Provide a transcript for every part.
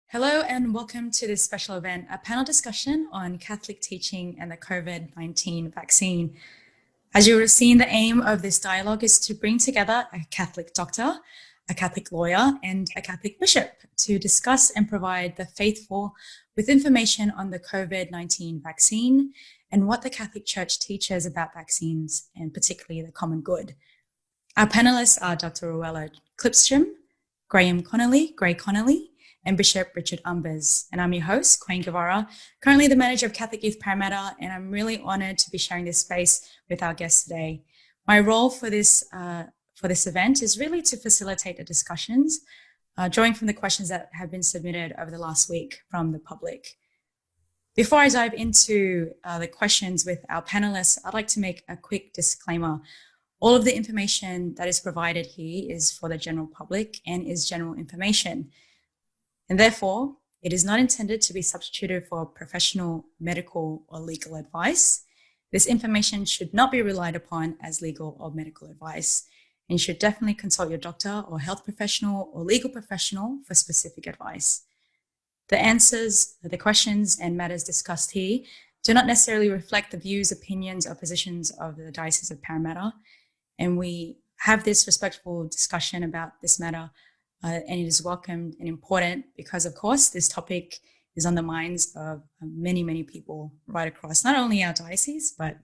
Hello and welcome to this special event, a panel discussion on Catholic teaching and the COVID-19 vaccine. As you would have seen, the aim of this dialogue is to bring together a Catholic doctor, a Catholic lawyer, and a Catholic bishop to discuss and provide the faithful with information on the COVID-19 vaccine and what the Catholic Church teaches about vaccines and particularly the common good. Our panelists are Dr. Ruella Clipsham, Gray Connolly, and Bishop Richard Umbers. And I'm your host, Qwayne Guevara, currently the manager of Catholic Youth Parramatta, and I'm really honoured to be sharing this space with our guests today. My role for this event is really to facilitate the discussions, drawing from the questions that have been submitted over the last week from the public. Before I dive into the questions with our panelists, I'd like to make a quick disclaimer. All of the information that is provided here is for the general public and is general information. And therefore, it is not intended to be substituted for professional, medical, or legal advice. This information should not be relied upon as legal or medical advice, and you should definitely consult your doctor or health professional or legal professional for specific advice. The answers, the questions, and matters discussed here do not necessarily reflect the views, opinions, or positions of the Diocese of Parramatta, and we have this respectful discussion about this matter. And it is welcomed and important because, of course, this topic is on the minds of many, many people right across not only our diocese, but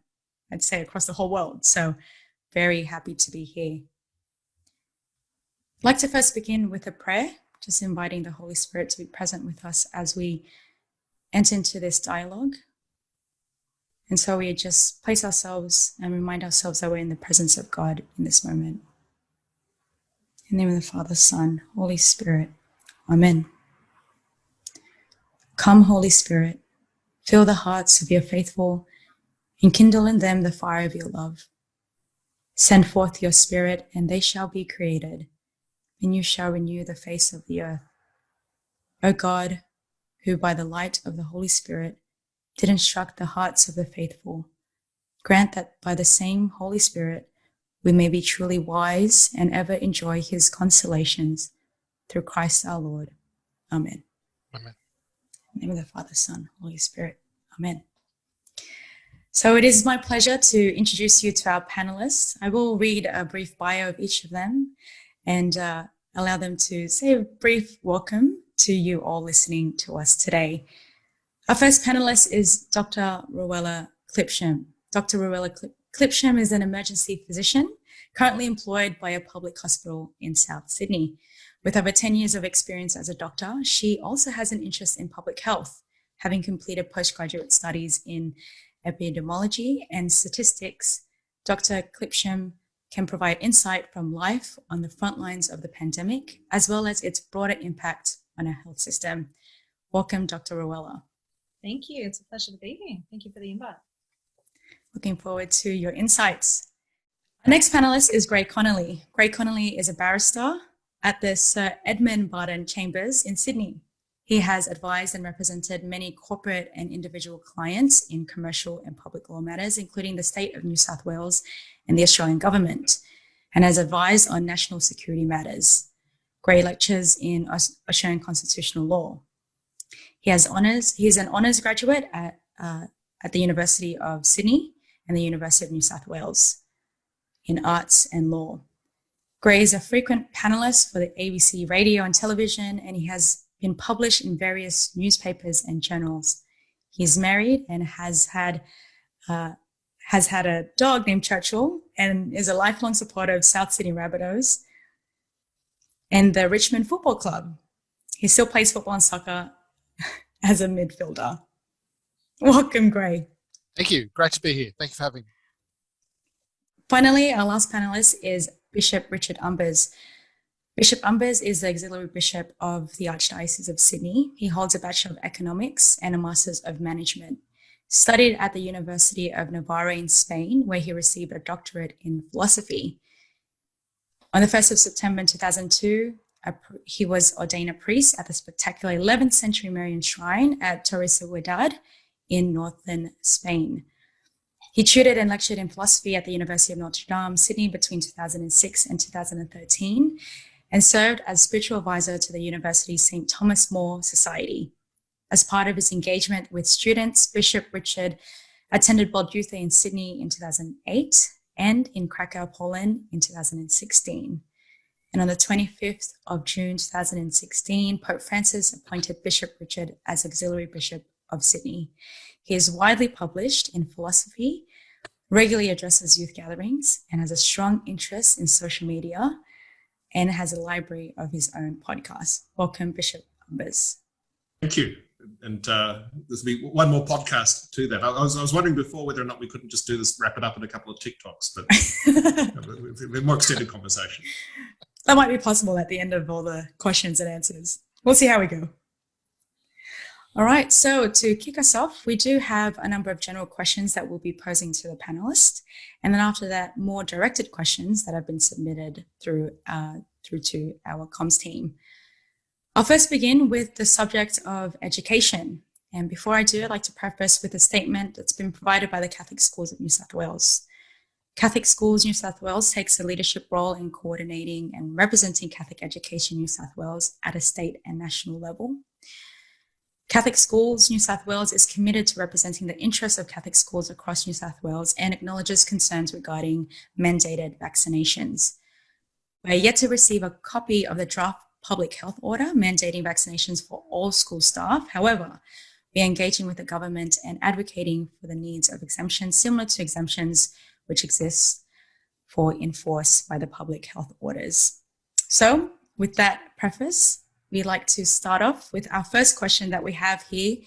I'd say across the whole world. So very happy to be here. I'd like to first begin with a prayer, just inviting the Holy Spirit to be present with us as we enter into this dialogue. And so we just place ourselves and remind ourselves that we're in the presence of God in this moment. In the name of the Father, Son, Holy Spirit. Amen. Come, Holy Spirit, fill the hearts of your faithful and kindle in them the fire of your love. Send forth your Spirit, and they shall be created, and you shall renew the face of the earth. O God, who by the light of the Holy Spirit did instruct the hearts of the faithful, grant that by the same Holy Spirit we may be truly wise and ever enjoy his consolations through Christ our Lord. Amen. Amen. In the name of the Father, Son, Holy Spirit. Amen. So it is my pleasure to introduce you to our panelists. I will read a brief bio of each of them and allow them to say a brief welcome to you all listening to us today. Our first panelist is Dr. Ruella Clipsham. Dr. Ruella Clipsham is an emergency physician currently employed by a public hospital in South Sydney. With over 10 years of experience as a doctor, she also has an interest in public health, having completed postgraduate studies in epidemiology and statistics. Dr. Clipsham can provide insight from life on the front lines of the pandemic, as well as its broader impact on our health system. Welcome, Dr. Ruella. Thank you. It's a pleasure to be here. Thank you for the invite. Looking forward to your insights. Our next panelist is Gray Connolly. Gray Connolly is a barrister at the Sir Edmund Barton Chambers in Sydney. He has advised and represented many corporate and individual clients in commercial and public law matters, including the state of New South Wales and the Australian government, and has advised on national security matters. Gray lectures in Australian constitutional law. He is an honours graduate at the University of Sydney and the University of New South Wales in arts and law. Gray is a frequent panelist for the ABC radio and television, and he has been published in various newspapers and journals. He is married and has had a dog named Churchill and is a lifelong supporter of South Sydney Rabbitohs and the Richmond Football Club. He still plays football and soccer as a midfielder. Welcome, Gray. Thank you. Great to be here. Thank you for having me. Finally, our last panelist is Bishop Richard Umbers. Bishop Umbers is the Auxiliary Bishop of the Archdiocese of Sydney. He holds a Bachelor of Economics and a Master's of Management. Studied at the University of Navarra in Spain, where he received a doctorate in philosophy. On the 1st of September 2002, he was ordained a priest at the spectacular 11th century Marian shrine at Torresoledad in northern Spain. He tutored and lectured in philosophy at the University of Notre Dame, Sydney between 2006 and 2013, and served as spiritual advisor to the University's St. Thomas More Society. As part of his engagement with students, Bishop Richard attended Bod Youth in Sydney in 2008 and in Krakow, Poland in 2016. And on the 25th of June 2016, Pope Francis appointed Bishop Richard as Auxiliary Bishop of Sydney. He is widely published in philosophy, regularly addresses youth gatherings, and has a strong interest in social media, and has a library of his own podcast. Welcome, Bishop Umbers. Thank you. And there's be one more podcast to that. I was wondering before whether or not we couldn't just do this, wrap it up in a couple of TikToks, but a more extended conversation. That might be possible at the end of all the questions and answers. We'll see how we go. All right, so to kick us off, we do have a number of general questions that we'll be posing to the panelists. And then after that, more directed questions that have been submitted through to our comms team. I'll first begin with the subject of education. And before I do, I'd like to preface with a statement that's been provided by the Catholic Schools of New South Wales. Catholic Schools New South Wales takes a leadership role in coordinating and representing Catholic education in New South Wales at a state and national level. Catholic Schools New South Wales is committed to representing the interests of Catholic schools across New South Wales and acknowledges concerns regarding mandated vaccinations. We're yet to receive a copy of the draft public health order mandating vaccinations for all school staff. However, we are engaging with the government and advocating for the needs of exemptions similar to exemptions which exist for enforced by the public health orders. So with that preface, we'd like to start off with our first question that we have here,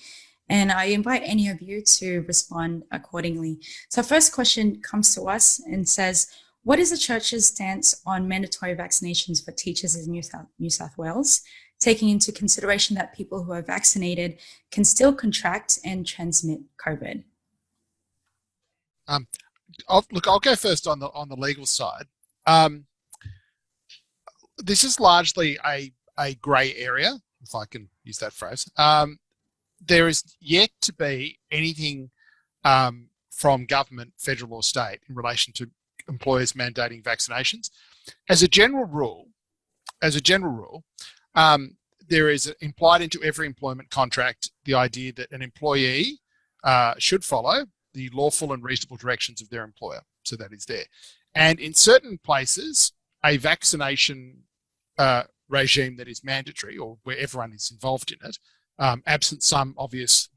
and I invite any of you to respond accordingly. So our first question comes to us and says, what is the Church's stance on mandatory vaccinations for teachers in New South Wales, taking into consideration that people who are vaccinated can still contract and transmit COVID? I'll go first on the legal side. This is largely a grey area, if I can use that phrase. There is yet to be anything from government, federal or state, in relation to employers mandating vaccinations. As a general rule, there is implied into every employment contract the idea that an employee should follow the lawful and reasonable directions of their employer. So that is there. And in certain places, a vaccination regime that is mandatory, or where everyone is involved in it, absent some obvious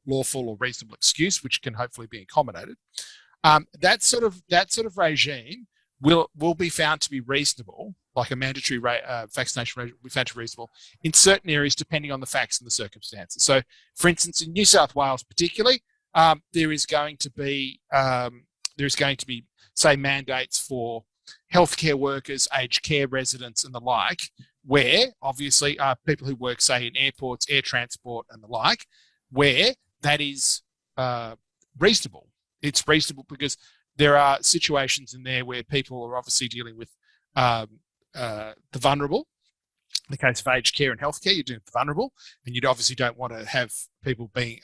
lawful or reasonable excuse, which can hopefully be accommodated, that sort of regime will be found to be reasonable, like a mandatory vaccination regime will be found to be reasonable in certain areas, depending on the facts and the circumstances. So, for instance, in New South Wales particularly, there is going to be, say, mandates for healthcare workers, aged care residents and the like, where obviously people who work, say, in airports, air transport and the like, where that is reasonable. It's reasonable because there are situations in there where people are obviously dealing with the vulnerable. In the case of aged care and healthcare, you're dealing with the vulnerable, and you obviously don't want to have people being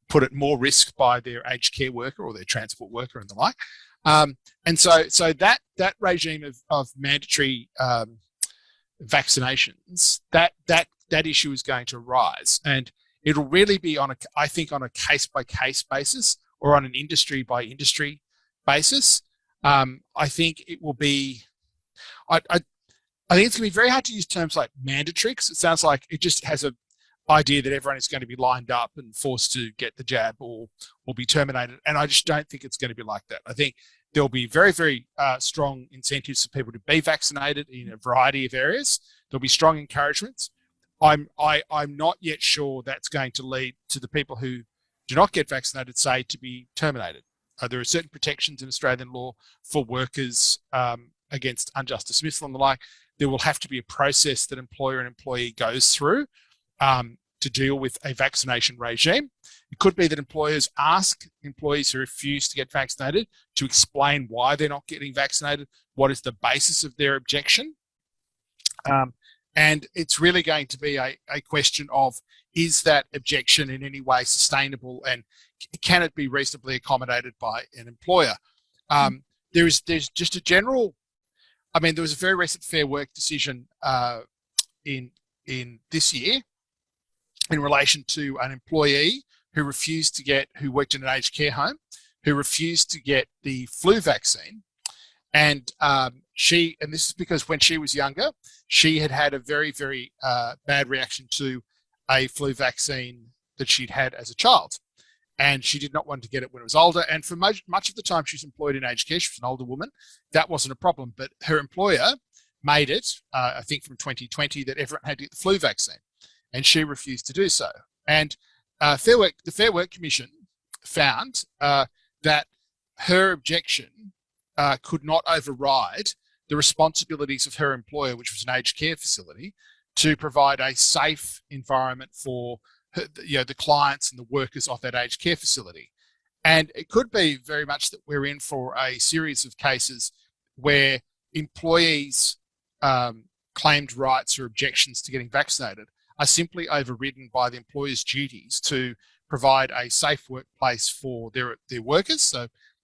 put at more risk by their aged care worker or their transport worker and the like. And so that regime of mandatory vaccinations, that issue is going to arise, and it'll really be on a case by case basis or on an industry by industry basis. I think it will be. I think it's going to be very hard to use terms like mandatory, because it sounds like it just has a idea that everyone is going to be lined up and forced to get the jab or be terminated. And I just don't think it's going to be like that. I think there'll be very, very strong incentives for people to be vaccinated in a variety of areas. There'll be strong encouragements. I'm not yet sure that's going to lead to the people who do not get vaccinated, say, to be terminated. There are certain protections in Australian law for workers against unjust dismissal and the like. There will have to be a process that employer and employee goes through to deal with a vaccination regime. It could be that employers ask employees who refuse to get vaccinated to explain why they're not getting vaccinated, what is the basis of their objection. And it's really going to be a question of, is that objection in any way sustainable, and can it be reasonably accommodated by an employer? There's just a general, I mean, there was a very recent Fair Work decision in this year in relation to an employee who worked in an aged care home, who refused to get the flu vaccine. And this is because when she was younger, she had a very, very bad reaction to a flu vaccine that she'd had as a child. And she did not want to get it when it was older. And for much of the time she was employed in aged care, she was an older woman, that wasn't a problem. But her employer made it, I think from 2020, that everyone had to get the flu vaccine. And she refused to do so. And the Fair Work Commission found that her objection could not override the responsibilities of her employer, which was an aged care facility, to provide a safe environment for the clients and the workers of that aged care facility. And it could be very much that we're in for a series of cases where employees' claimed rights or objections to getting vaccinated are simply overridden by the employer's duties to provide a safe workplace for their workers,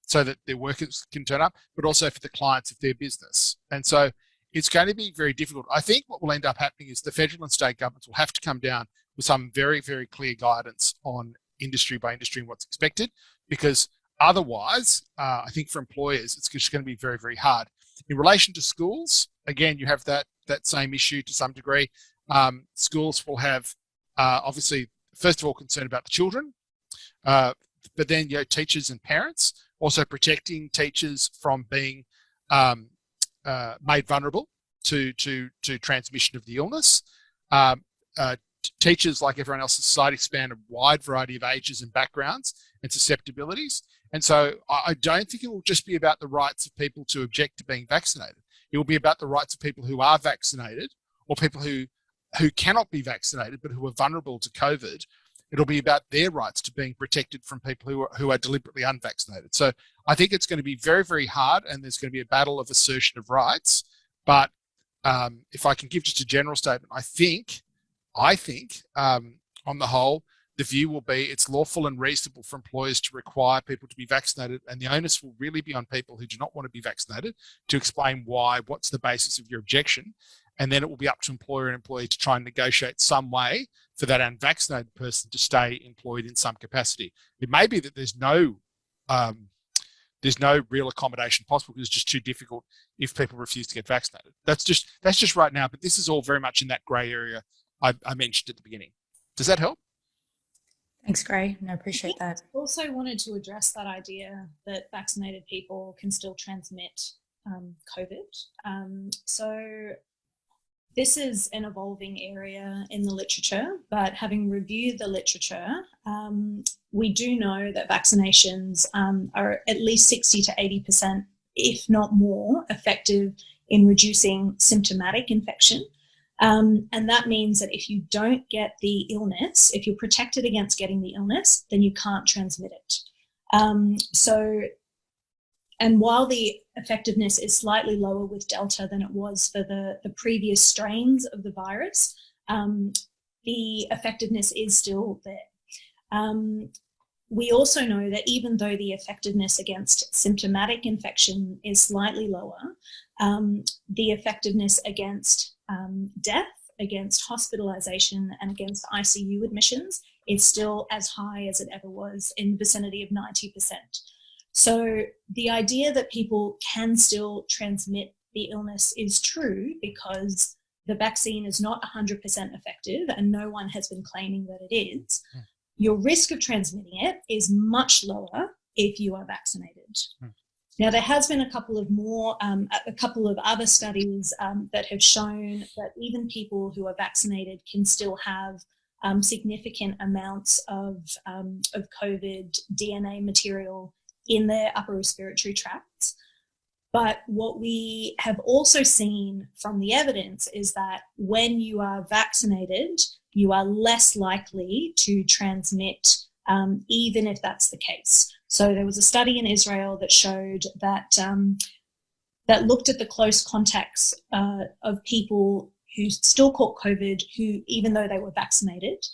so that their workers can turn up, but also for the clients of their business. And so it's going to be very difficult. I think what will end up happening is the federal and state governments will have to come down with some very, very clear guidance on industry by industry and what's expected, because otherwise, I think for employers, it's just going to be very, very hard. In relation to schools, again, you have that same issue to some degree. Schools will have, obviously, first of all, concern about the children, but then teachers and parents, also protecting teachers from being made vulnerable to transmission of the illness. Teachers, like everyone else in society, span a wide variety of ages and backgrounds and susceptibilities. And so I don't think it will just be about the rights of people to object to being vaccinated. It will be about the rights of people who are vaccinated, or people who cannot be vaccinated but who are vulnerable to COVID. It'll be about their rights to being protected from people who are deliberately unvaccinated. So I think it's going to be very, very hard, and there's going to be a battle of assertion of rights. But if I can give just a general statement, I think on the whole, the view will be it's lawful and reasonable for employers to require people to be vaccinated, and the onus will really be on people who do not want to be vaccinated to explain why, what's the basis of your objection, and then it will be up to employer and employee to try and negotiate some way for that unvaccinated person to stay employed in some capacity. It may be that there's no real accommodation possible because it's just too difficult if people refuse to get vaccinated. That's just right now, but this is all very much in that grey area I mentioned at the beginning. Does that help? Thanks, Gray. I appreciate that. I also wanted to address that idea that vaccinated people can still transmit COVID. So this is an evolving area in the literature, but having reviewed the literature, we do know that vaccinations are at least 60 to 80%, if not more, effective in reducing symptomatic infection. And that means that if you don't get the illness, if you're protected against getting the illness, then you can't transmit it. And while the effectiveness is slightly lower with Delta than it was for the previous strains of the virus, the effectiveness is still there. We also know that even though the effectiveness against symptomatic infection is slightly lower, the effectiveness against death, against hospitalization, and against ICU admissions is still as high as it ever was, in the vicinity of 90%. So the idea that people can still transmit the illness is true, because the vaccine is not 100% effective and no one has been claiming that it is. Your risk of transmitting it is much lower if you are vaccinated. Now, there has been a couple of other studies that have shown that even people who are vaccinated can still have significant amounts of COVID DNA material in their upper respiratory tracts. But what we have also seen from the evidence is that when you are vaccinated, you are less likely to transmit, even if that's the case. So there was a study in Israel that showed that that looked at the close contacts of people who still caught COVID, who, even though they were vaccinated,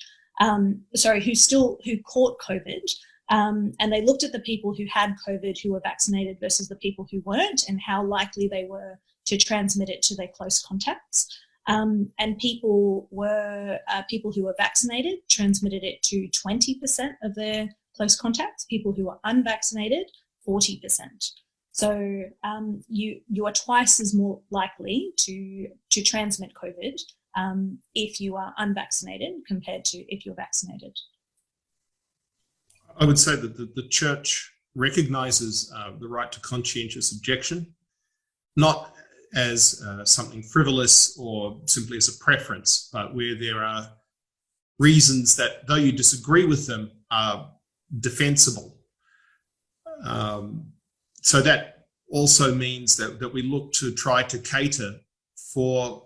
who caught COVID, and they looked at the people who had COVID who were vaccinated versus the people who weren't, and how likely they were to transmit it to their close contacts. And people who were vaccinated transmitted it to 20% of their close contacts. People who were unvaccinated, 40%. So you are twice as more likely to transmit COVID if you are unvaccinated compared to if you're vaccinated. I would say that the church recognises the right to conscientious objection, not as something frivolous or simply as a preference, but where there are reasons that, though you disagree with them, are defensible. So that also means that we look to try to cater for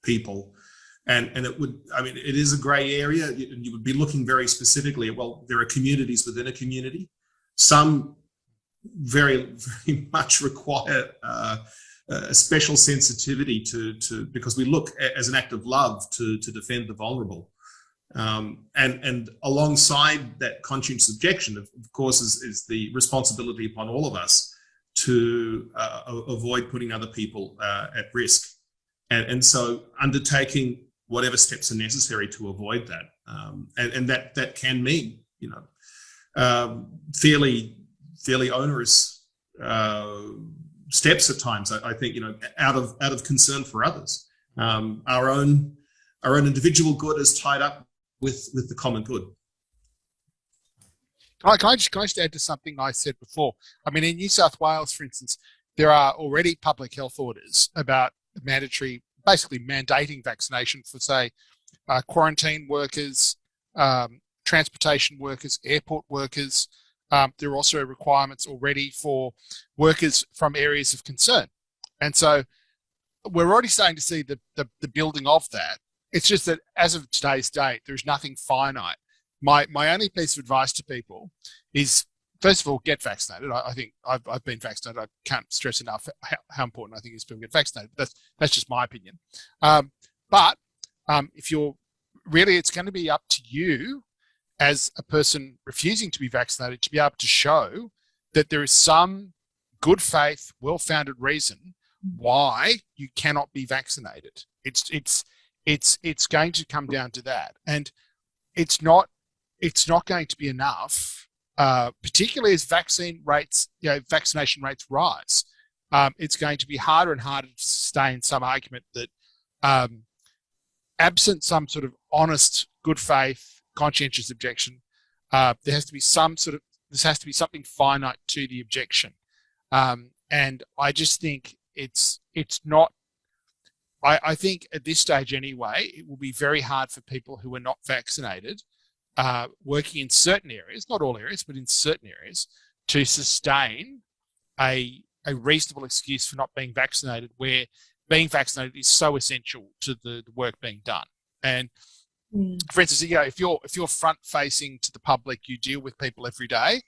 people. And it is a grey area. You would be looking very specifically at, well, there are communities within a community. Some very, very much require a special sensitivity to because we look as an act of love to defend the vulnerable. And alongside that conscientious objection, of course, is the responsibility upon all of us to avoid putting other people at risk. And so undertaking whatever steps are necessary to avoid that. And that can mean, fairly onerous steps at times. I think, out of concern for others. Our own individual good is tied up with the common good. Can I just add to something I said before? I mean, in New South Wales, for instance, there are already public health orders about basically mandating vaccination for, say, quarantine workers, transportation workers, airport workers. There are also requirements already for workers from areas of concern. And so we're already starting to see the building of that. It's just that as of today's date, there's nothing finite. My only piece of advice to people is, first of all, get vaccinated. I think I've been vaccinated. I can't stress enough how important I think it is to get vaccinated. That's just my opinion. But if you're really, it's going to be up to you as a person refusing to be vaccinated to be able to show that there is some good faith, well-founded reason why you cannot be vaccinated. It's going to come down to that, and it's not going to be enough, particularly as vaccination rates rise. It's going to be harder and harder to sustain some argument that, absent some sort of honest, good faith, conscientious objection, there has to be something finite to the objection, and I just think it's not. I think at this stage anyway, it will be very hard for people who are not vaccinated, working in certain areas, not all areas, but in certain areas, to sustain a reasonable excuse for not being vaccinated, where being vaccinated is so essential to the work being done. And for instance, if you're front facing to the public, you deal with people every day.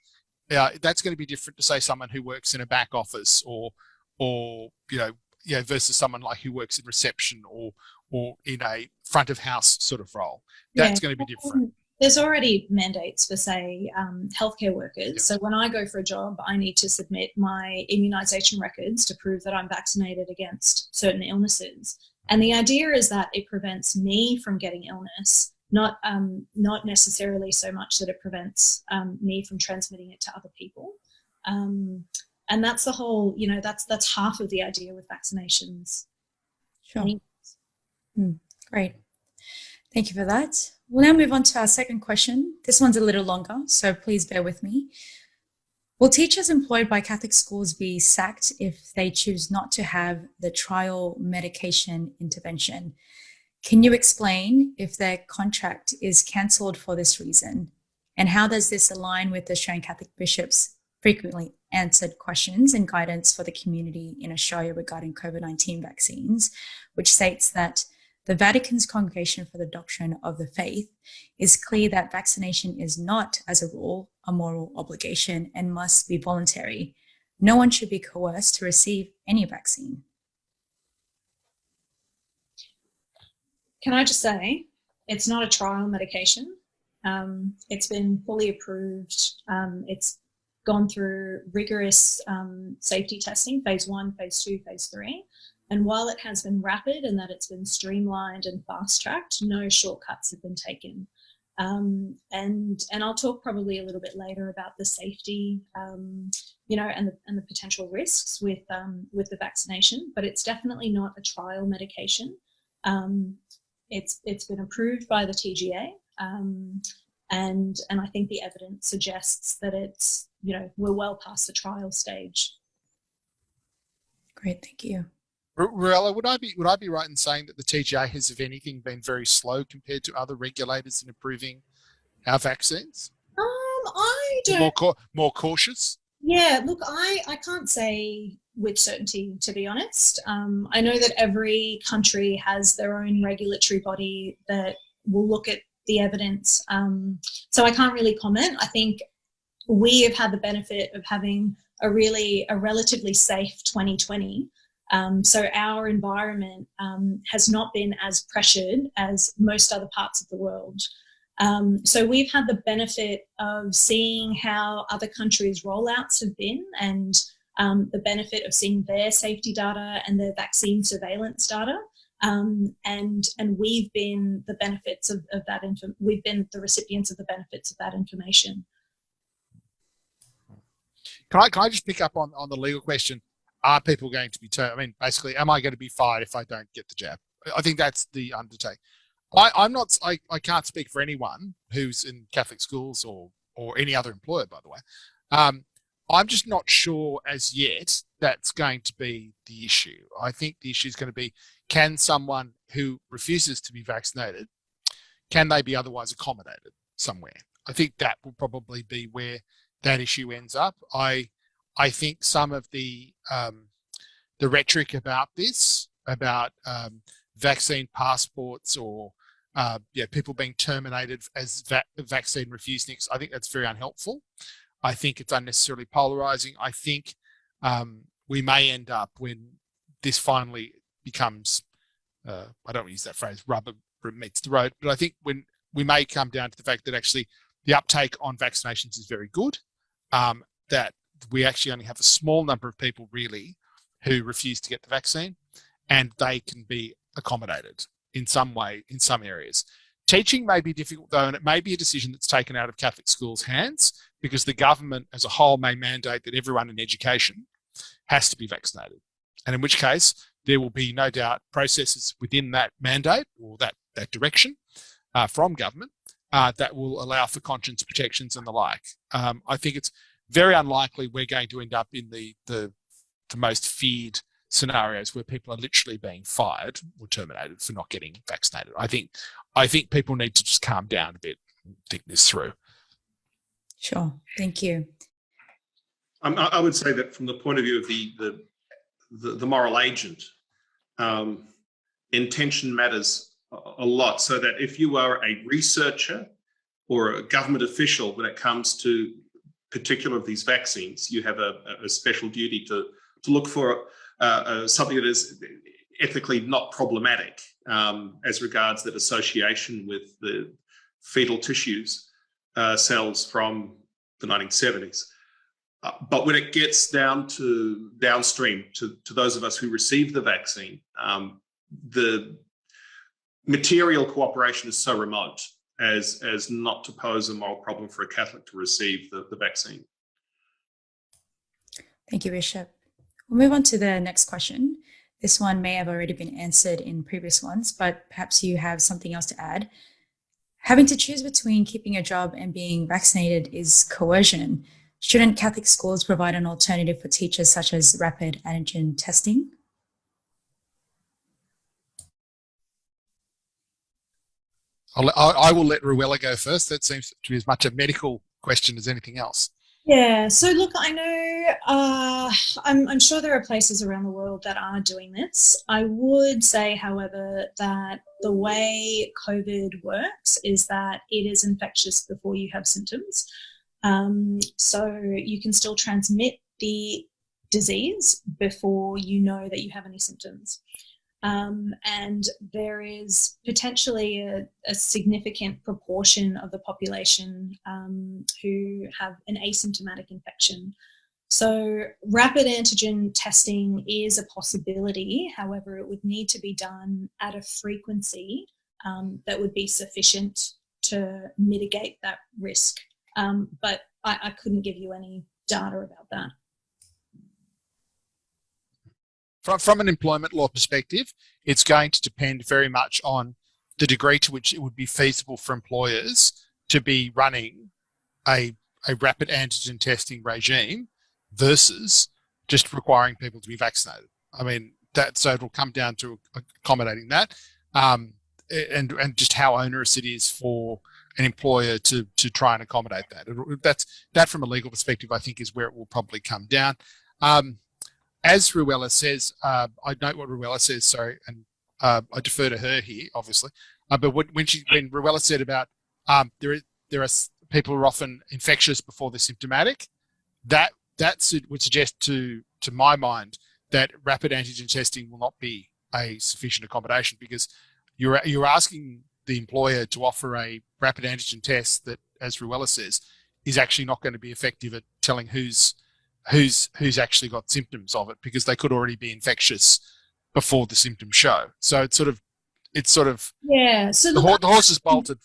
That's going to be different to, say, someone who works in a back office or versus someone like who works in reception or in a front of house sort of role. That's going to be different. There's already mandates for, say, healthcare workers. Yep. So when I go for a job, I need to submit my immunisation records to prove that I'm vaccinated against certain illnesses. And the idea is that it prevents me from getting illness, not necessarily so much that it prevents me from transmitting it to other people. And that's the whole, that's half of the idea with vaccinations. Sure. Great. Thank you for that. We'll now move on to our second question. This one's a little longer, so please bear with me. Will teachers employed by Catholic schools be sacked if they choose not to have the trial medication intervention? Can you explain if their contract is cancelled for this reason? And how does this align with the Australian Catholic bishops' frequently answered questions and guidance for the community in Australia regarding COVID-19 vaccines, which states that the Vatican's Congregation for the Doctrine of the Faith is clear that vaccination is not, as a rule, a moral obligation and must be voluntary. No one should be coerced to receive any vaccine. Can I just say, it's not a trial medication. It's been fully approved. It's gone through rigorous safety testing, phase 1, phase 2, phase 3. And while it has been rapid and that it's been streamlined and fast-tracked, no shortcuts have been taken. And I'll talk probably a little bit later about the safety, and the potential risks with the vaccination. But it's definitely not a trial medication. It's been approved by the TGA, and I think the evidence suggests that it's we're well past the trial stage. Great, thank you. Ruella, would I be right in saying that the TGA has, if anything, been very slow compared to other regulators in approving our vaccines? I don't. More cautious? Yeah, look, I can't say with certainty, to be honest. I know that every country has their own regulatory body that will look at the evidence. So I can't really comment. I think we have had the benefit of having a relatively safe 2020. So our environment has not been as pressured as most other parts of the world. So we've had the benefit of seeing how other countries' rollouts have been, and the benefit of seeing their safety data and their vaccine surveillance data. And we've been the benefits of that. We've been the recipients of the benefits of that information. Can I just pick up on the legal question? Are people going to be basically, am I going to be fired if I don't get the jab? I think that's the undertake. I can't speak for anyone who's in Catholic schools or any other employer, by the way. I'm just not sure as yet that's going to be the issue. I think the issue is going to be, can someone who refuses to be vaccinated, can they be otherwise accommodated somewhere? I think that will probably be where that issue ends up. I think some of the rhetoric about this, about vaccine passports or people being terminated as vaccine refuseniks, I think that's very unhelpful. I think it's unnecessarily polarizing. I think we may end up, when this finally becomes, I don't want to use that phrase, rubber meets the road, but I think when we may come down to the fact that actually the uptake on vaccinations is very good, that we actually only have a small number of people really who refuse to get the vaccine, and they can be accommodated in some way, in some areas. Teaching may be difficult though, and it may be a decision that's taken out of Catholic schools' hands, because the government as a whole may mandate that everyone in education has to be vaccinated. And in which case, there will be no doubt processes within that mandate or that direction from government that will allow for conscience protections and the like. I think it's very unlikely we're going to end up in the most feared scenarios where people are literally being fired or terminated for not getting vaccinated. I think people need to just calm down a bit and think this through. Sure, thank you. I would say that from the point of view of the moral agent, intention matters a lot. So that if you are a researcher or a government official, when it comes to particular of these vaccines, you have a special duty to look for something that is ethically not problematic as regards that association with the fetal tissues cells from the 1970s. But when it gets downstream to those of us who receive the vaccine, the material cooperation is so remote as not to pose a moral problem for a Catholic to receive the vaccine. Thank you, Bishop. We'll move on to the next question. This one may have already been answered in previous ones, but perhaps you have something else to add. Having to choose between keeping a job and being vaccinated is coercion. Shouldn't Catholic schools provide an alternative for teachers, such as rapid antigen testing? I will let Ruella go first. That seems to be as much a medical question as anything else. Yeah, so look, I know, I'm sure there are places around the world that are doing this. I would say, however, that the way COVID works is that it is infectious before you have symptoms. So you can still transmit the disease before you know that you have any symptoms. And there is potentially a significant proportion of the population who have an asymptomatic infection. So rapid antigen testing is a possibility. However, it would need to be done at a frequency that would be sufficient to mitigate that risk. But I couldn't give you any data about that. From an employment law perspective, it's going to depend very much on the degree to which it would be feasible for employers to be running a rapid antigen testing regime versus just requiring people to be vaccinated. I mean, so it'll come down to accommodating that, and just how onerous it is for an employer to try and accommodate that. That from a legal perspective, I think, is where it will probably come down. As Ruella says, I note what Ruella says, sorry, and I defer to her here, obviously. But when Ruella said about there are people who are often infectious before they're symptomatic, that would suggest to my mind that rapid antigen testing will not be a sufficient accommodation, because you're asking the employer to offer a rapid antigen test that, as Ruella says, is actually not going to be effective at telling who's actually got symptoms of it, because they could already be infectious before the symptoms show. So it's sort of yeah. So the horse is bolted,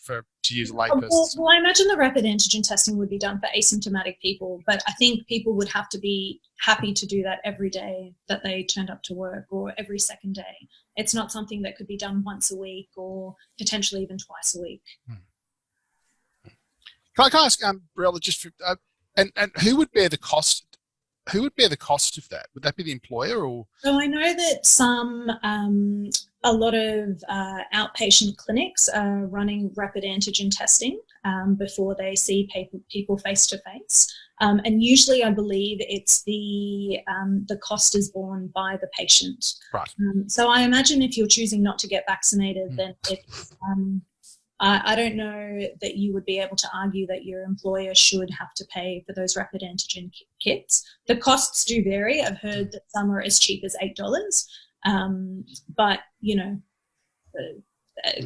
to use a layperson. Well, I imagine the rapid antigen testing would be done for asymptomatic people, but I think people would have to be happy to do that every day that they turned up to work, or every second day. It's not something that could be done once a week, or potentially even twice a week. Can I ask, Ruella, just for, and who would bear the cost? Who would bear the cost of that? Would that be the employer, or? So I know that a lot of outpatient clinics are running rapid antigen testing before they see people face to face, and usually I believe it's the cost is borne by the patient. Right. So I imagine if you're choosing not to get vaccinated, then it's I don't know that you would be able to argue that your employer should have to pay for those rapid antigen kits. The costs do vary. I've heard that some are as cheap as $8, but you know,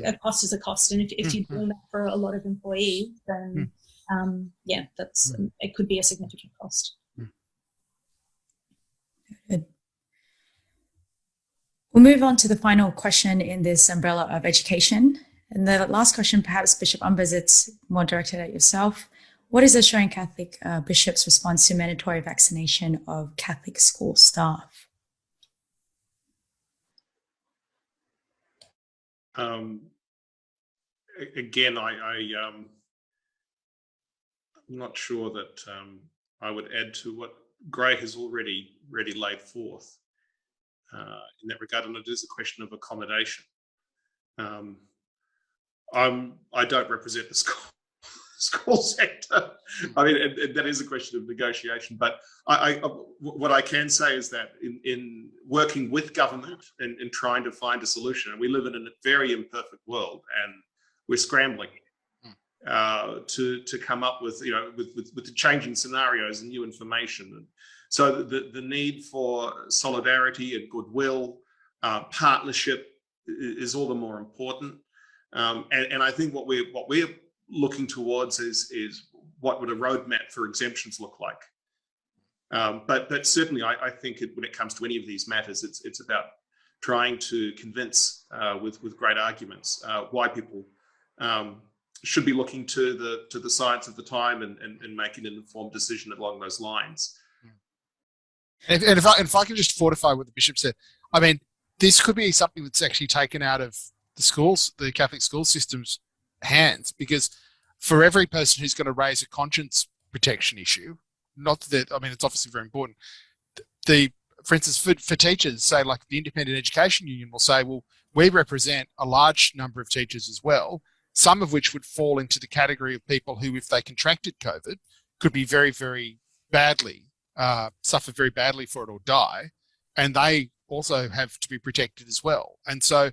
a cost is a cost, and if you're doing that for a lot of employees, then it could be a significant cost. Good. We'll move on to the final question in this umbrella of education. And the last question, perhaps Bishop Umbers, it's more directed at yourself. What is the Australian Catholic Bishop's response to mandatory vaccination of Catholic school staff? Again, I'm not sure that I would add to what Gray has already laid forth in that regard, and it is a question of accommodation. I don't represent the school sector. I mean, and that is a question of negotiation. But what I can say is that in working with government and trying to find a solution, and we live in a very imperfect world, and we're scrambling to come up with, with the changing scenarios and new information. And so the need for solidarity and goodwill, partnership is all the more important. And I think what we're looking towards is what would a roadmap for exemptions look like. But certainly, I think when it comes to any of these matters, it's about trying to convince with great arguments why people should be looking to the science of the time and making an informed decision along those lines. And if I can just fortify what the Bishop said, I mean, this could be something that's actually taken out of the Catholic school system's hands, because for every person who's going to raise a conscience protection issue, not that, I mean, it's obviously very important. For instance, for teachers, say like the Independent Education Union will say, well, we represent a large number of teachers as well, some of which would fall into the category of people who, if they contracted COVID, could be very, very badly, suffer very badly for it or die. And they also have to be protected as well. And so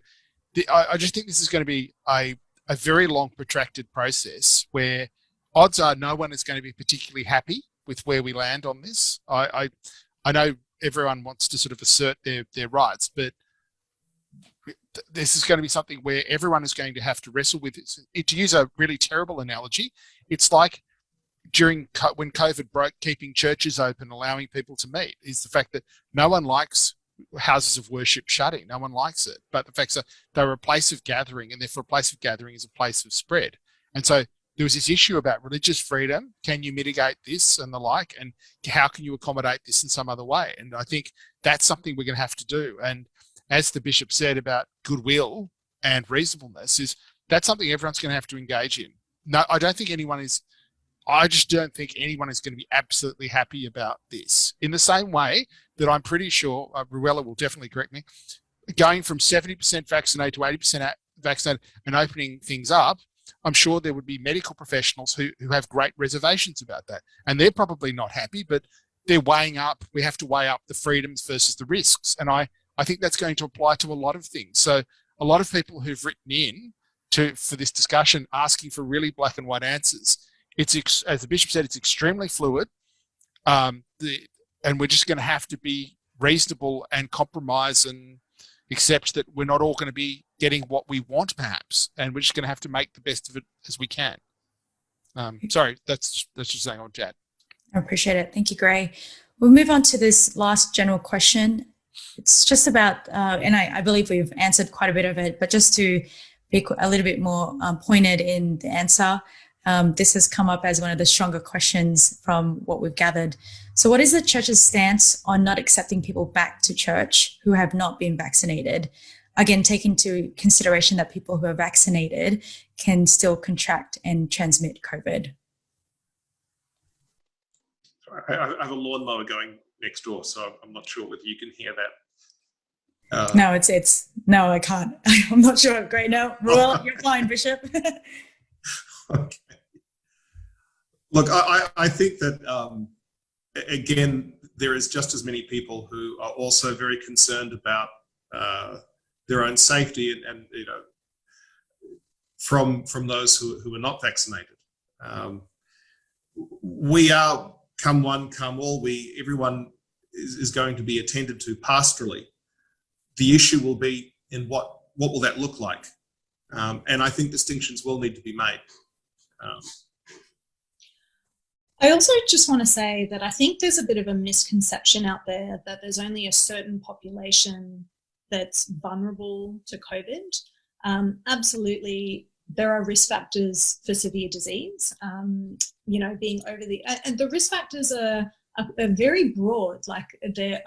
I just think this is going to be a very long, protracted process where odds are no one is going to be particularly happy with where we land on this. I know everyone wants to sort of assert their rights, but this is going to be something where everyone is going to have to wrestle with it. To use a really terrible analogy, it's like when COVID broke, keeping churches open, allowing people to meet, is the fact that no one likes houses of worship shutting. No one likes it. But the fact that they're a place of gathering, and therefore a place of gathering is a place of spread. And so there was this issue about religious freedom. Can you mitigate this and the like? And how can you accommodate this in some other way? And I think that's something we're going to have to do. And as the bishop said about goodwill and reasonableness, that's something everyone's going to have to engage in. No, I just don't think anyone is going to be absolutely happy about this. In the same way that I'm pretty sure, Ruella will definitely correct me, going from 70% vaccinated to 80% vaccinated and opening things up, I'm sure there would be medical professionals who have great reservations about that. And they're probably not happy, but we have to weigh up the freedoms versus the risks. And I think that's going to apply to a lot of things. So a lot of people who've written in for this discussion asking for really black and white answers, as the bishop said, it's extremely fluid. And we're just going to have to be reasonable and compromise and accept that we're not all going to be getting what we want, perhaps. And we're just going to have to make the best of it as we can. Sorry, that's just saying on chat. I appreciate it. Thank you, Gray. We'll move on to this last general question. It's just about, and I believe we've answered quite a bit of it, but just to be a little bit more pointed in the answer, this has come up as one of the stronger questions from what we've gathered. So what is the church's stance on not accepting people back to church who have not been vaccinated? Again, take into consideration that people who are vaccinated can still contract and transmit COVID. I have a lawnmower going next door, so I'm not sure whether you can hear that. No, no, I can't. I'm not sure. Great. No, Ruella, you're fine, Bishop. Okay. Look, I think that, again, there is just as many people who are also very concerned about their own safety and from those who are not vaccinated. We are, come one, come all, everyone is going to be attended to pastorally. The issue will be in what will that look like? And I think distinctions will need to be made. I also just want to say that I think there's a bit of a misconception out there that there's only a certain population that's vulnerable to COVID. Absolutely, there are risk factors for severe disease. Being over and the risk factors are very broad, like they're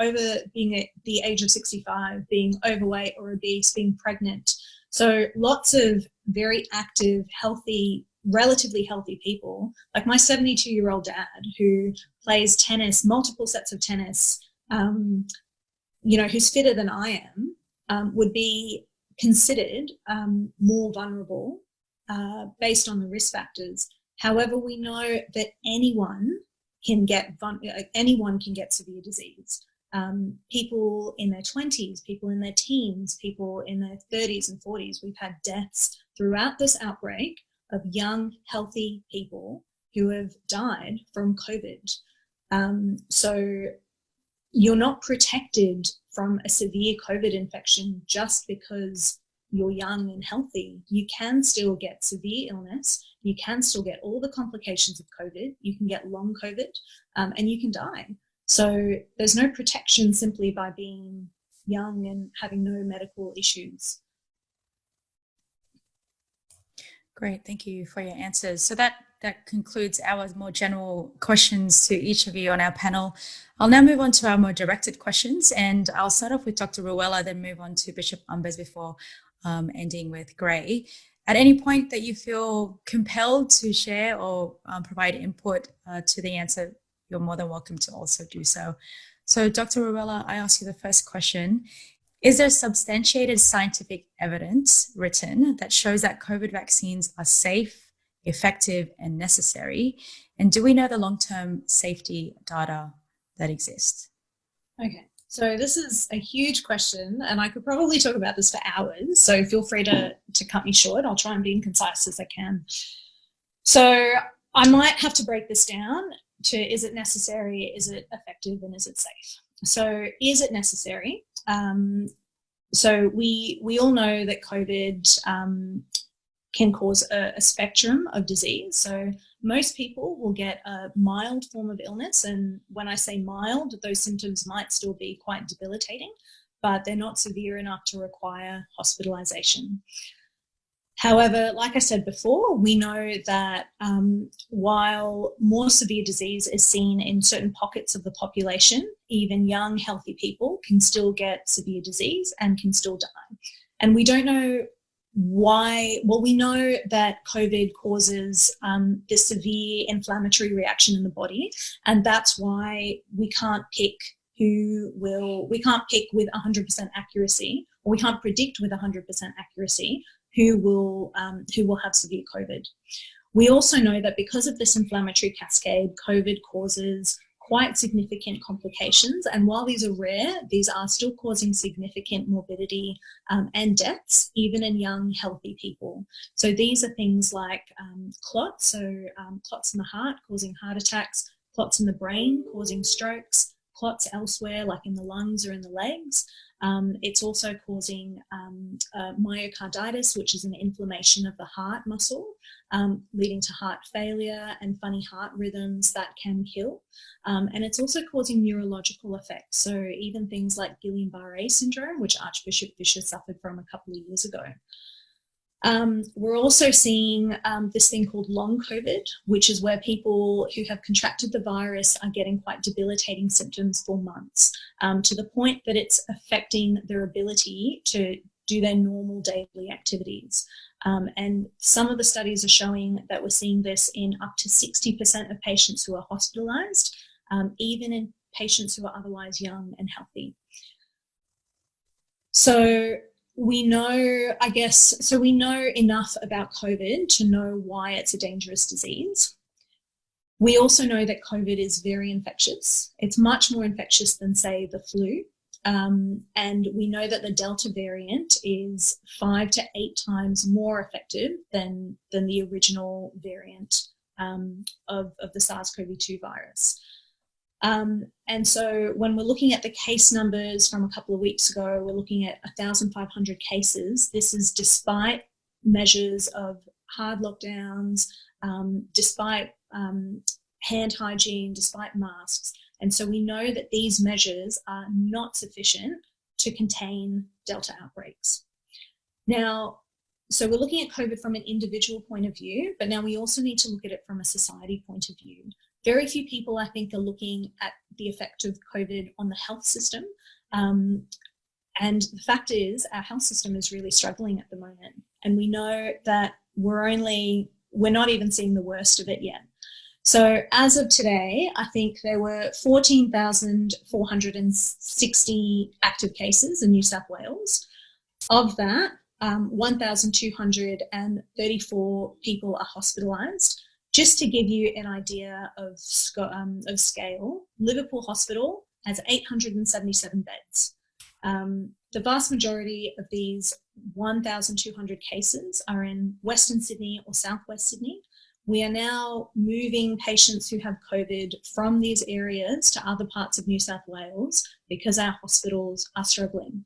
being at the age of 65, being overweight or obese, being pregnant. So lots of very active, healthy, relatively healthy people, like my 72-year-old dad who plays tennis, multiple sets of tennis, who's fitter than I am, would be considered more vulnerable based on the risk factors. However, we know that anyone can get severe disease. People in their 20s, people in their teens, people in their 30s and 40s. We've had deaths throughout this outbreak of young, healthy people who have died from COVID. So you're not protected from a severe COVID infection just because you're young and healthy. You can still get severe illness. You can still get all the complications of COVID. You can get long COVID, and you can die. So there's no protection simply by being young and having no medical issues. Great, thank you for your answers. So that concludes our more general questions to each of you on our panel. I'll now move on to our more directed questions, and I'll start off with Dr. Ruella, then move on to Bishop Umbers before ending with Gray. At any point that you feel compelled to share or provide input to the answer, you're more than welcome to also do so. So Dr. Ruella, I ask you the first question. Is there substantiated scientific evidence written that shows that COVID vaccines are safe, effective, and necessary? And do we know the long-term safety data that exists? Okay, so this is a huge question, and I could probably talk about this for hours, so feel free to cut me short. I'll try and be as concise as I can. So I might have to break this down to, is it necessary, is it effective, and is it safe? So is it necessary? So we all know that COVID can cause a spectrum of disease. So most people will get a mild form of illness. And when I say mild, those symptoms might still be quite debilitating, but they're not severe enough to require hospitalization. However, like I said before, we know that while more severe disease is seen in certain pockets of the population, even young, healthy people can still get severe disease and can still die. And we don't know why. Well, we know that COVID causes this severe inflammatory reaction in the body, and that's why we can't pick we can't pick with 100% accuracy, or we can't predict with 100% accuracy who will have severe COVID. We also know that because of this inflammatory cascade, COVID causes quite significant complications. And while these are rare, these are still causing significant morbidity and deaths, even in young, healthy people. So these are things like clots, clots in the heart causing heart attacks, clots in the brain causing strokes, clots elsewhere like in the lungs or in the legs. It's also causing myocarditis, which is an inflammation of the heart muscle, leading to heart failure and funny heart rhythms that can kill. And it's also causing neurological effects. So even things like Guillain-Barré syndrome, which Archbishop Fisher suffered from a couple of years ago. We're also seeing this thing called long COVID, which is where people who have contracted the virus are getting quite debilitating symptoms for months, to the point that it's affecting their ability to do their normal daily activities. And some of the studies are showing that we're seeing this in up to 60% of patients who are hospitalized, even in patients who are otherwise young and healthy. So we know enough about COVID to know why it's a dangerous disease. We also know that COVID is very infectious. It's much more infectious than, say, the flu. And we know that the Delta variant is 5 to 8 times more effective than the original variant of the SARS-CoV-2 virus. And so when we're looking at the case numbers from a couple of weeks ago, we're looking at 1,500 cases. This is despite measures of hard lockdowns, despite hand hygiene, despite masks. And so we know that these measures are not sufficient to contain Delta outbreaks. Now, so we're looking at COVID from an individual point of view, but now we also need to look at it from a society point of view. Very few people, I think, are looking at the effect of COVID on the health system. And the fact is, our health system is really struggling at the moment. And we know that we're not even seeing the worst of it yet. So as of today, I think there were 14,460 active cases in New South Wales. Of that, 1,234 people are hospitalised. Just to give you an idea of scale, Liverpool Hospital has 877 beds. The vast majority of these 1,200 cases are in Western Sydney or Southwest Sydney. We are now moving patients who have COVID from these areas to other parts of New South Wales because our hospitals are struggling.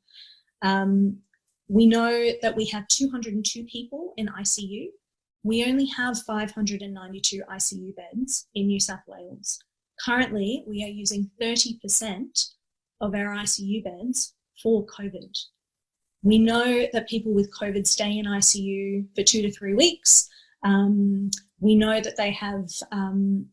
We know that we have 202 people in ICU. We only have 592 ICU beds in New South Wales. Currently, we are using 30% of our ICU beds for COVID. We know that people with COVID stay in ICU for 2 to 3 weeks. We know that they have, and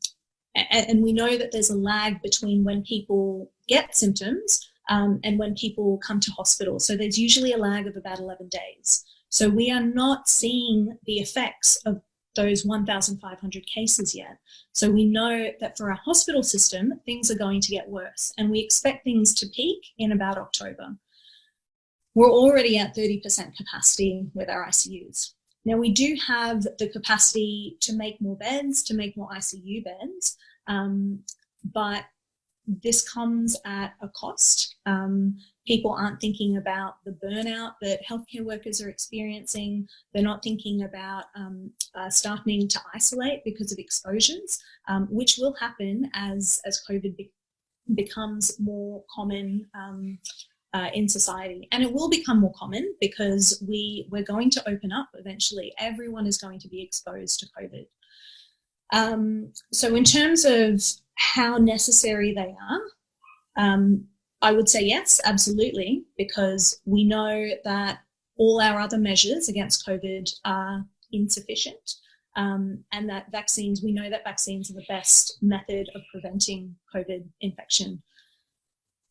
we know that there's a lag between when people get symptoms and when people come to hospital. So there's usually a lag of about 11 days. So we are not seeing the effects of those 1,500 cases yet. So we know that for our hospital system, things are going to get worse, and we expect things to peak in about October. We're already at 30% capacity with our ICUs. Now, we do have the capacity to make more beds, to make more ICU beds, but this comes at a cost. People aren't thinking about the burnout that healthcare workers are experiencing. They're not thinking about staff needing to isolate because of exposures, which will happen as COVID becomes more common in society. And it will become more common because we're going to open up eventually. Everyone is going to be exposed to COVID. So in terms of how necessary they are, I would say yes, absolutely, because we know that all our other measures against COVID are insufficient, and that we know that vaccines are the best method of preventing COVID infection.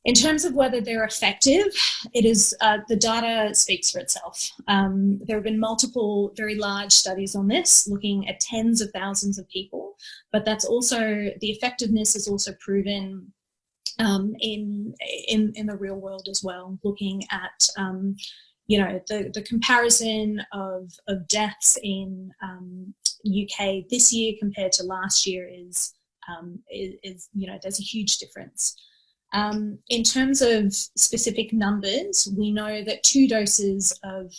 In terms of whether they're effective, it is the data speaks for itself. There have been multiple very large studies on this, looking at tens of thousands of people, but that's also, the effectiveness is also proven in the real world as well, looking at the comparison of deaths in UK this year compared to last year is there's a huge difference. In terms of specific numbers, we know that 2 doses of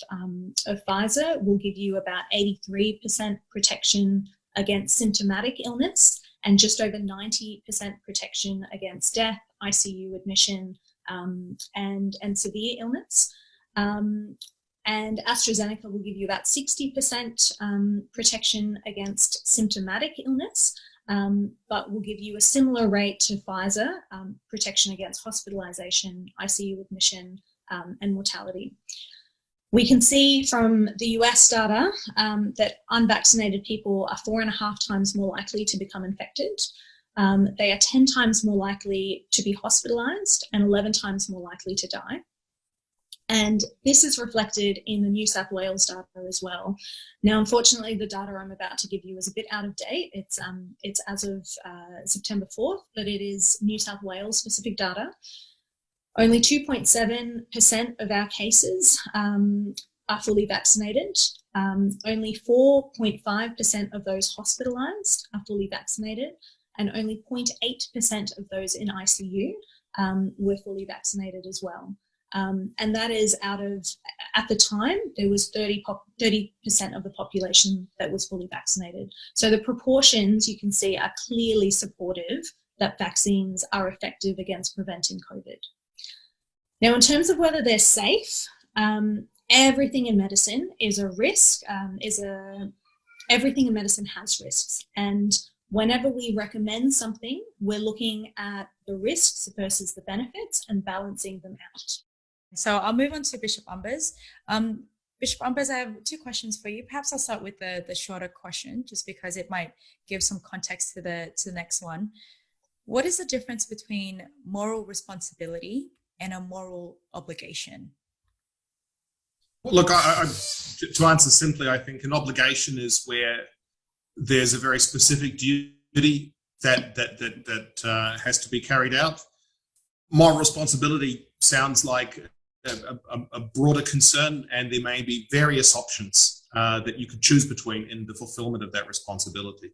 Pfizer will give you about 83% protection against symptomatic illness and just over 90% protection against death, ICU admission, and severe illness. And AstraZeneca will give you about 60% protection against symptomatic illness, but will give you a similar rate to Pfizer, protection against hospitalization, ICU admission, and mortality. We can see from the US data that unvaccinated people are 4.5 times more likely to become infected. They are 10 times more likely to be hospitalized and 11 times more likely to die. And this is reflected in the New South Wales data as well. Now, unfortunately, the data I'm about to give you is a bit out of date. It's as of September 4th, but it is New South Wales specific data. Only 2.7% of our cases are fully vaccinated. Only 4.5% of those hospitalised are fully vaccinated, and only 0.8% of those in ICU were fully vaccinated as well. And that is out of, at the time, there was 30% of the population that was fully vaccinated. So the proportions you can see are clearly supportive that vaccines are effective against preventing COVID. Now, in terms of whether they're safe, everything in medicine is a risk, everything in medicine has risks. And whenever we recommend something, we're looking at the risks versus the benefits and balancing them out. So I'll move on to Bishop Umbers. Bishop Umbers, I have 2 questions for you. Perhaps I'll start with the shorter question, just because it might give some context to the next one. What is the difference between moral responsibility and a moral obligation? Well, look, to answer simply, I think an obligation is where there's a very specific duty that has to be carried out. Moral responsibility sounds like a broader concern, and there may be various options that you could choose between in the fulfillment of that responsibility.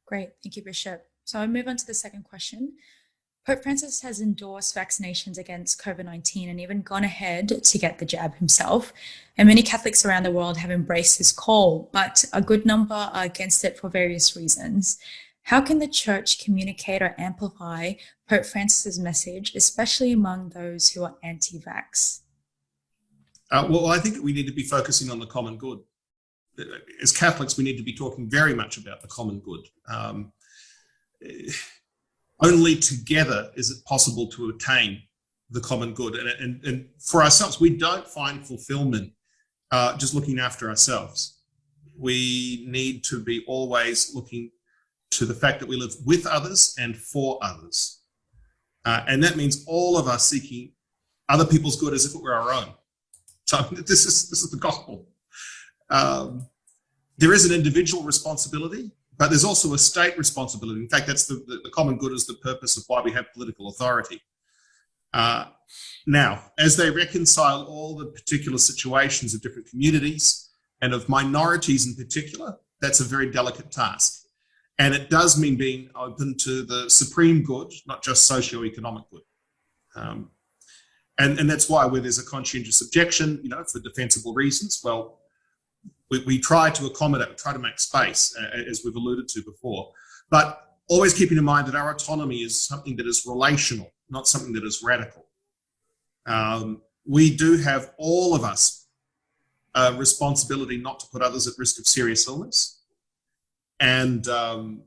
Great, thank you, Bishop. So I'll move on to the second question. Pope Francis has endorsed vaccinations against COVID-19 and even gone ahead to get the jab himself. And many Catholics around the world have embraced his call, but a good number are against it for various reasons. How can the Church communicate or amplify Pope Francis's message, especially among those who are anti-vax? Well, I think we need to be focusing on the common good. As Catholics, we need to be talking very much about the common good. Only together is it possible to attain the common good. And for ourselves, we don't find fulfillment just looking after ourselves. We need to be always looking to the fact that we live with others and for others. And that means all of us seeking other people's good as if it were our own. So this is the gospel. There is an individual responsibility, but there's also a state responsibility. In fact, that's the common good is the purpose of why we have political authority. Now, as they reconcile all the particular situations of different communities and of minorities in particular, that's a very delicate task. And it does mean being open to the supreme good, not just socio-economic good. And that's why where there's a conscientious objection, for defensible reasons, well, we try to accommodate, we try to make space, as we've alluded to before. But always keeping in mind that our autonomy is something that is relational, not something that is radical. We do have, all of us, a responsibility not to put others at risk of serious illness. And, that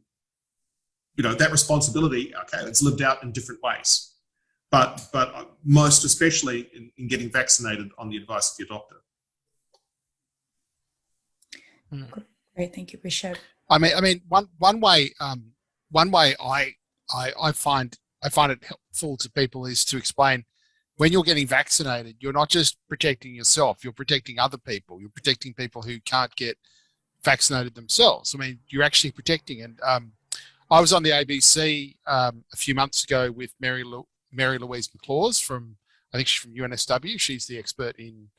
responsibility, okay, it's lived out in different ways. But most especially in getting vaccinated on the advice of your doctor. Great, thank you, Bishop. I mean, one way I find it helpful to people is to explain, when you're getting vaccinated, you're not just protecting yourself, you're protecting other people. You're protecting people who can't get vaccinated themselves. I mean, you're actually protecting. And I was on the ABC a few months ago with Mary Louise McLaws I think she's from UNSW. She's the expert in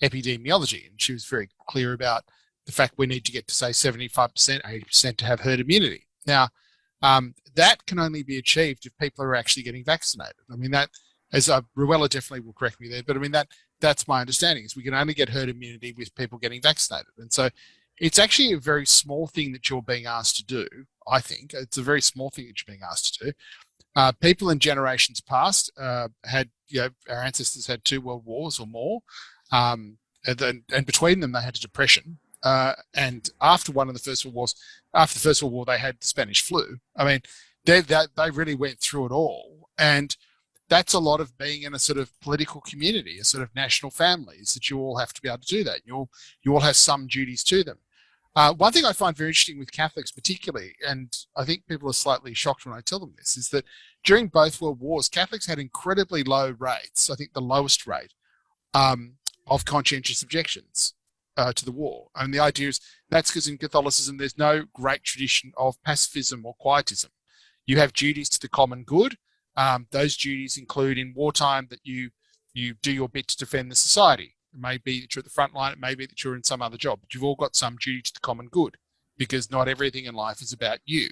epidemiology. And she was very clear about the fact we need to get to, say, 75%, 80% to have herd immunity. Now, that can only be achieved if people are actually getting vaccinated. I mean, that, as Ruella definitely will correct me there, but I mean, that's my understanding, is we can only get herd immunity with people getting vaccinated. And so it's actually a very small thing that you're being asked to do, I think. It's a very small thing that you're being asked to do. People in generations past had, our ancestors had 2 world wars or more, and between them they had a depression. And after one of the First World Wars, after the First World War, they had the Spanish flu. I mean, they really went through it all. And that's a lot of being in a sort of political community, a sort of national family, is that you all have to be able to do that. You all have some duties to them. One thing I find very interesting with Catholics particularly, and I think people are slightly shocked when I tell them this, is that during both World Wars, Catholics had incredibly low rates, I think the lowest rate, of conscientious objections to the war. And the idea is that's because in Catholicism there's no great tradition of pacifism or quietism. You have duties to the common good. Those duties include, in wartime, that you do your bit to defend the society. It may be that you're at the front line, it may be that you're in some other job, but you've all got some duty to the common good, because not everything in life is about you.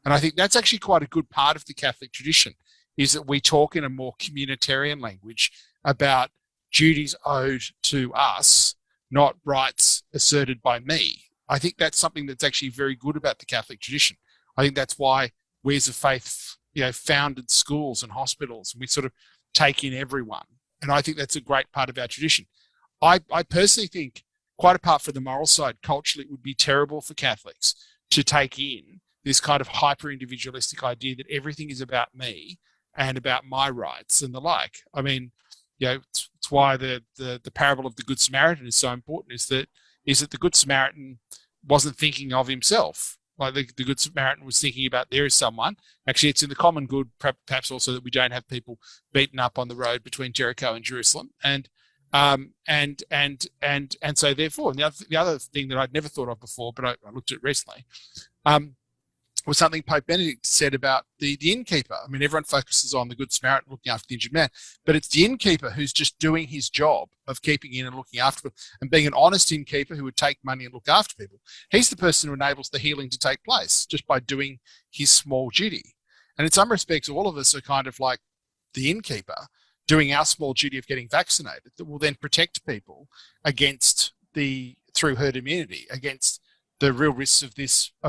And I think that's actually quite a good part of the Catholic tradition, is that we talk in a more communitarian language about duties owed to us, not rights asserted by me. I think that's something that's actually very good about the Catholic tradition. I think that's why we as a faith, founded schools and hospitals, and we sort of take in everyone. And I think that's a great part of our tradition. I personally think, quite apart from the moral side, culturally, it would be terrible for Catholics to take in this kind of hyper-individualistic idea that everything is about me and about my rights and the like. I mean, it's why the parable of the Good Samaritan is so important, is that the Good Samaritan wasn't thinking of himself. Like the Good Samaritan was thinking about, there is someone. Actually, it's in the common good, perhaps also that we don't have people beaten up on the road between Jericho and Jerusalem. And so therefore, and the other thing that I'd never thought of before, but I looked at recently, was something Pope Benedict said about the innkeeper. I mean, everyone focuses on the Good Samaritan looking after the injured man, but it's the innkeeper who's just doing his job of keeping in and looking after people, and being an honest innkeeper who would take money and look after people. He's the person who enables the healing to take place just by doing his small duty. And in some respects, all of us are kind of like the innkeeper doing our small duty of getting vaccinated, that will then protect people against through herd immunity, against the real risks of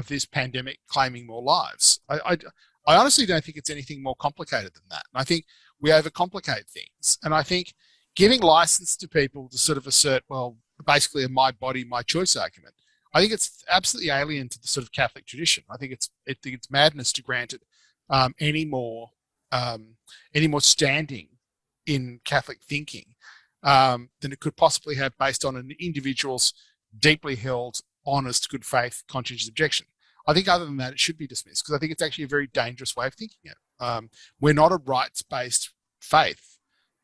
this pandemic claiming more lives. I honestly don't think it's anything more complicated than that. And I think we overcomplicate things. And I think giving license to people to sort of assert, well, basically a my body, my choice argument, I think it's absolutely alien to the sort of Catholic tradition. I think it's madness to grant it any more standing in Catholic thinking than it could possibly have, based on an individual's deeply held, honest, good faith, conscientious objection. I think other than that, it should be dismissed, because I think it's actually a very dangerous way of thinking it. We're not a rights-based faith.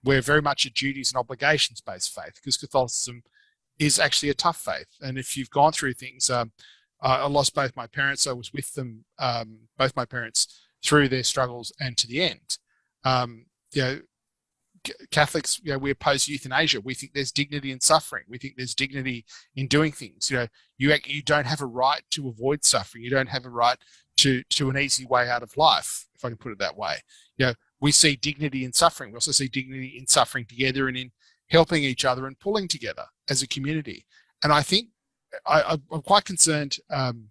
We're very much a duties and obligations-based faith, because Catholicism is actually a tough faith. And if you've gone through things, I lost both my parents. I was with them, both my parents, through their struggles and to the end. Catholics, we oppose euthanasia. We think there's dignity in suffering. We think there's dignity in doing things. You don't have a right to avoid suffering. You don't have a right to an easy way out of life, if I can put it that way. We see dignity in suffering. We also see dignity in suffering together and in helping each other and pulling together as a community. And I think I'm quite concerned. I'm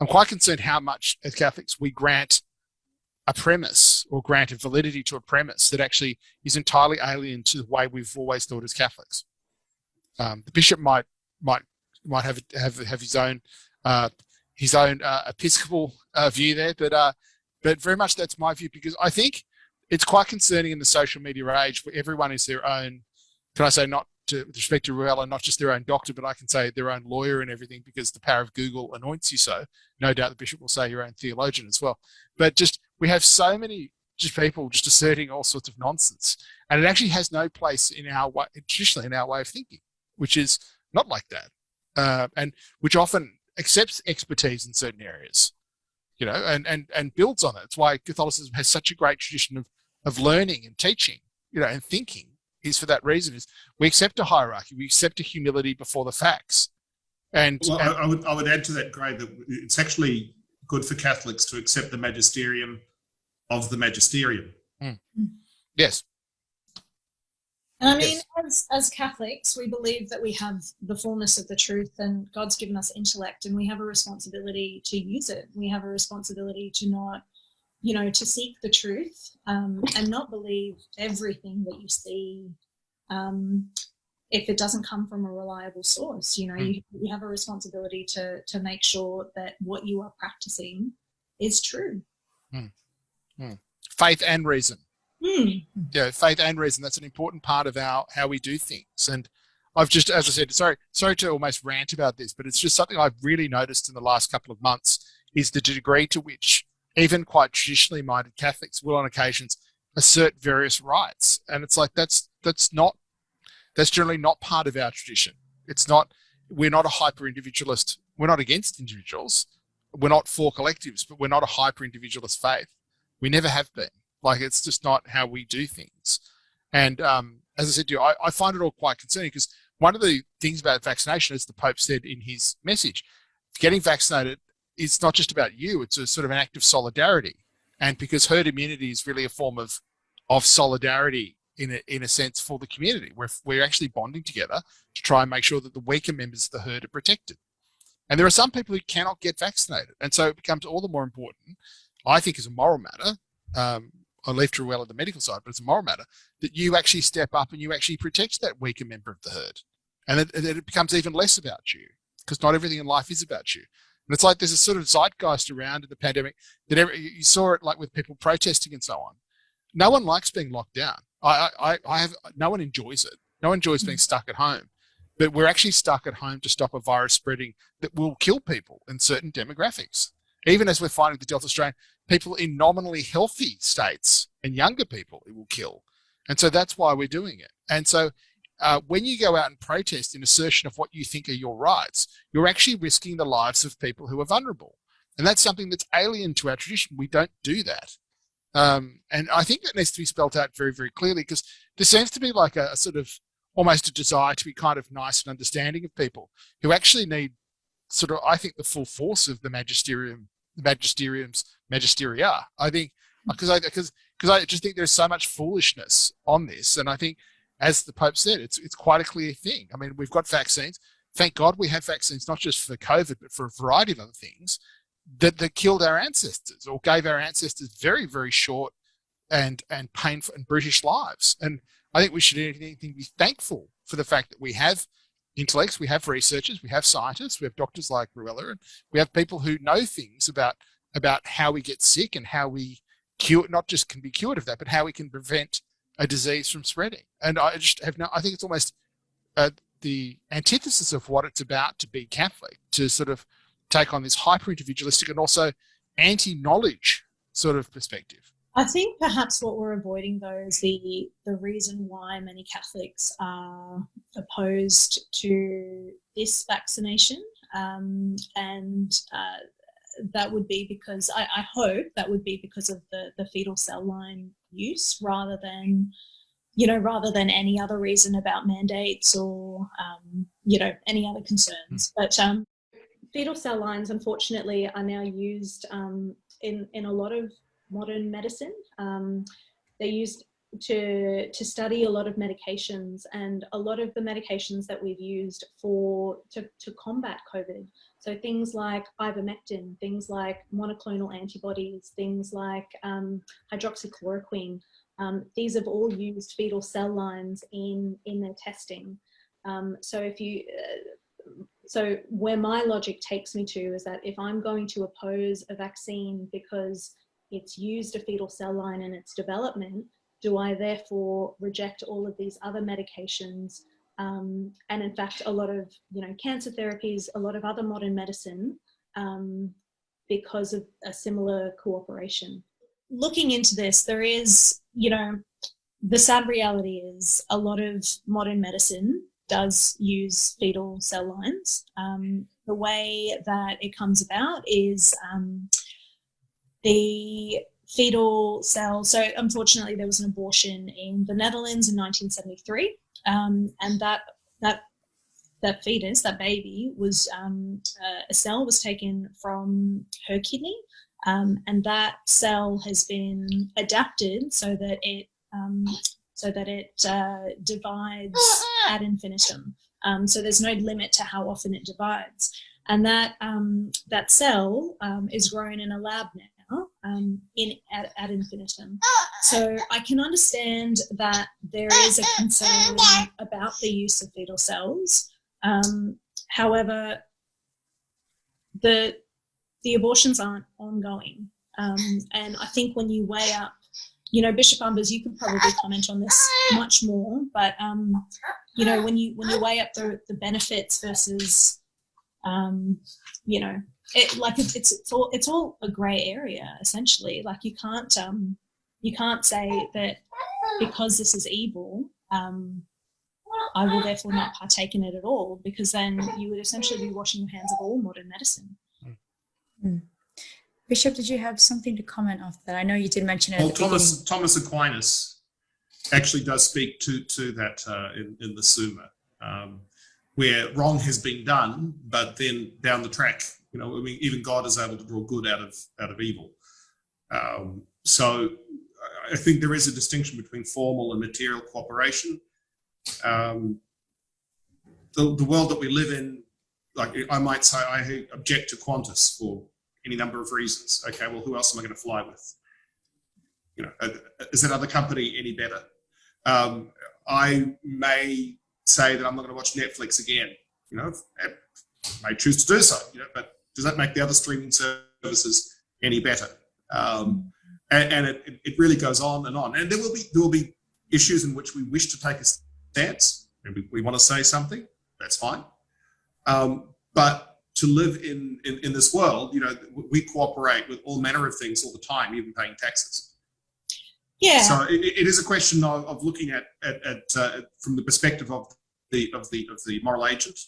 quite concerned how much as Catholics we grant a premise or granted validity to a premise that actually is entirely alien to the way we've always thought as Catholics. The bishop might have his own episcopal view there, but very much that's my view, because I think it's quite concerning in the social media age where everyone is their own. Can I say, not to with respect to Ruella, not just their own doctor, but I can say their own lawyer and everything, because the power of Google anoints you so. No doubt the bishop will say your own theologian as well. But just we have so many just people just asserting all sorts of nonsense, and it actually has no place in our way, traditionally in our way of thinking, which is not like that, and which often accepts expertise in certain areas, you know, and builds on it. It's why Catholicism has such a great tradition of learning and teaching, you know, and thinking. Is for that reason, is we accept a hierarchy, we accept a humility before the facts. And, well, I would add to that, Gray, that it's actually good for Catholics to accept the magisterium of the magisterium. Yes. And I mean, as Catholics, we believe that we have the fullness of the truth, and God's given us intellect, and we have a responsibility to use it. We have a responsibility to not, you know, to seek the truth, and not believe everything that you see if it doesn't come from a reliable source. You know, you have a responsibility to make sure that what you are practicing is true. Faith and reason. Yeah, faith and reason. That's an important part of how we do things. And I've just, as I said, sorry to almost rant about this, but it's just something I've really noticed in the last couple of months is the degree to which even quite traditionally minded Catholics will on occasions assert various rights. And it's like, that's generally not part of our tradition. We're not a hyper individualist. We're not against individuals. We're not for collectives, but we're not a hyper individualist faith. We never have been. Like, it's just not how we do things. And as I said to you, I find it all quite concerning, because one of the things about vaccination, as the Pope said in his message, getting vaccinated, it's not just about you, it's a sort of an act of solidarity. And because herd immunity is really a form of solidarity in a sense for the community, where we're actually bonding together to try and make sure that the weaker members of the herd are protected. And there are some people who cannot get vaccinated. And so it becomes all the more important, I think, as a moral matter, I left Ruella the medical side, but it's a moral matter, that you actually step up and you actually protect that weaker member of the herd. And that it becomes even less about you, because not everything in life is about you. And it's like there's a sort of zeitgeist around in the pandemic that you saw it like with people protesting and so on. No one likes being locked down. No one enjoys it. No one enjoys being stuck at home. But we're actually stuck at home to stop a virus spreading that will kill people in certain demographics. Even as we're finding the Delta strain, people in nominally healthy states and younger people it will kill. And so that's why we're doing it. And so when you go out and protest in assertion of what you think are your rights, you're actually risking the lives of people who are vulnerable. And that's something that's alien to our tradition. We don't do that. And I think that needs to be spelled out very, very clearly, because there seems to be like a sort of almost a desire to be kind of nice and understanding of people who actually need sort of, I think, the full force of the magisterium's magisteria. I think, because I just think there's so much foolishness on this. And I think, as the Pope said, it's quite a clear thing. I mean, we've got vaccines. Thank God we have vaccines, not just for COVID, but for a variety of other things that killed our ancestors or gave our ancestors very, very short and painful and brutish lives. And I think we should be thankful for the fact that we have intellects, we have researchers, we have scientists, we have doctors like Ruella, and we have people who know things about how we get sick and how we cure, not just can be cured of that, but how we can prevent a disease from spreading. And I think it's almost the antithesis of what it's about to be Catholic, to sort of take on this hyper-individualistic and also anti-knowledge sort of perspective. I think perhaps what we're avoiding, though, is the reason why many Catholics are opposed to this vaccination. That would be because, I hope that would be because of the fetal cell line use, rather than any other reason about mandates or, any other concerns. But fetal cell lines, unfortunately, are now used in a lot of modern medicine. They're used to study a lot of medications, and a lot of the medications that we've used to combat COVID, So things like ivermectin, things like monoclonal antibodies, things like hydroxychloroquine, these have all used fetal cell lines in their testing. So where my logic takes me to is that if I'm going to oppose a vaccine because it's used a fetal cell line in its development, do I therefore reject all of these other medications? And in fact, a lot of cancer therapies, a lot of other modern medicine, because of a similar cooperation. Looking into this, there is, the sad reality is a lot of modern medicine does use fetal cell lines. The way that it comes about is the fetal cell. So unfortunately, there was an abortion in the Netherlands in 1973, and that fetus, that baby, was a cell was taken from her kidney, and that cell has been adapted so that it divides ad infinitum. So there's no limit to how often it divides, and that cell is grown in a lab now ad infinitum. So I can understand that there is a concern about the use of fetal cells. However, the abortions aren't ongoing, and I think when you weigh up, Bishop Umbers, you could probably comment on this much more, but when you weigh up the benefits versus it's all a grey area essentially. Like you can't say that because this is evil, I will therefore not partake in it at all, because then you would essentially be washing your hands of all modern medicine. Mm. Bishop, did you have something to comment after that? I know you did mention it. Well, Thomas Aquinas actually does speak to that in the Summa, where wrong has been done, but then down the track, even God is able to draw good out of evil. So I think there is a distinction between formal and material cooperation. The world that we live in, like I might say, I object to Qantas for any number of reasons. Okay, well, who else am I going to fly with? Is that other company any better? I may say that I'm not going to watch Netflix again. I may choose to do so. But does that make the other streaming services any better? And it really goes on. And there will be issues in which we wish to take a stance, and we want to say something. That's fine. But to live in this world, we cooperate with all manner of things all the time, even paying taxes. Yeah. So it is a question of looking at from the perspective of the moral agent,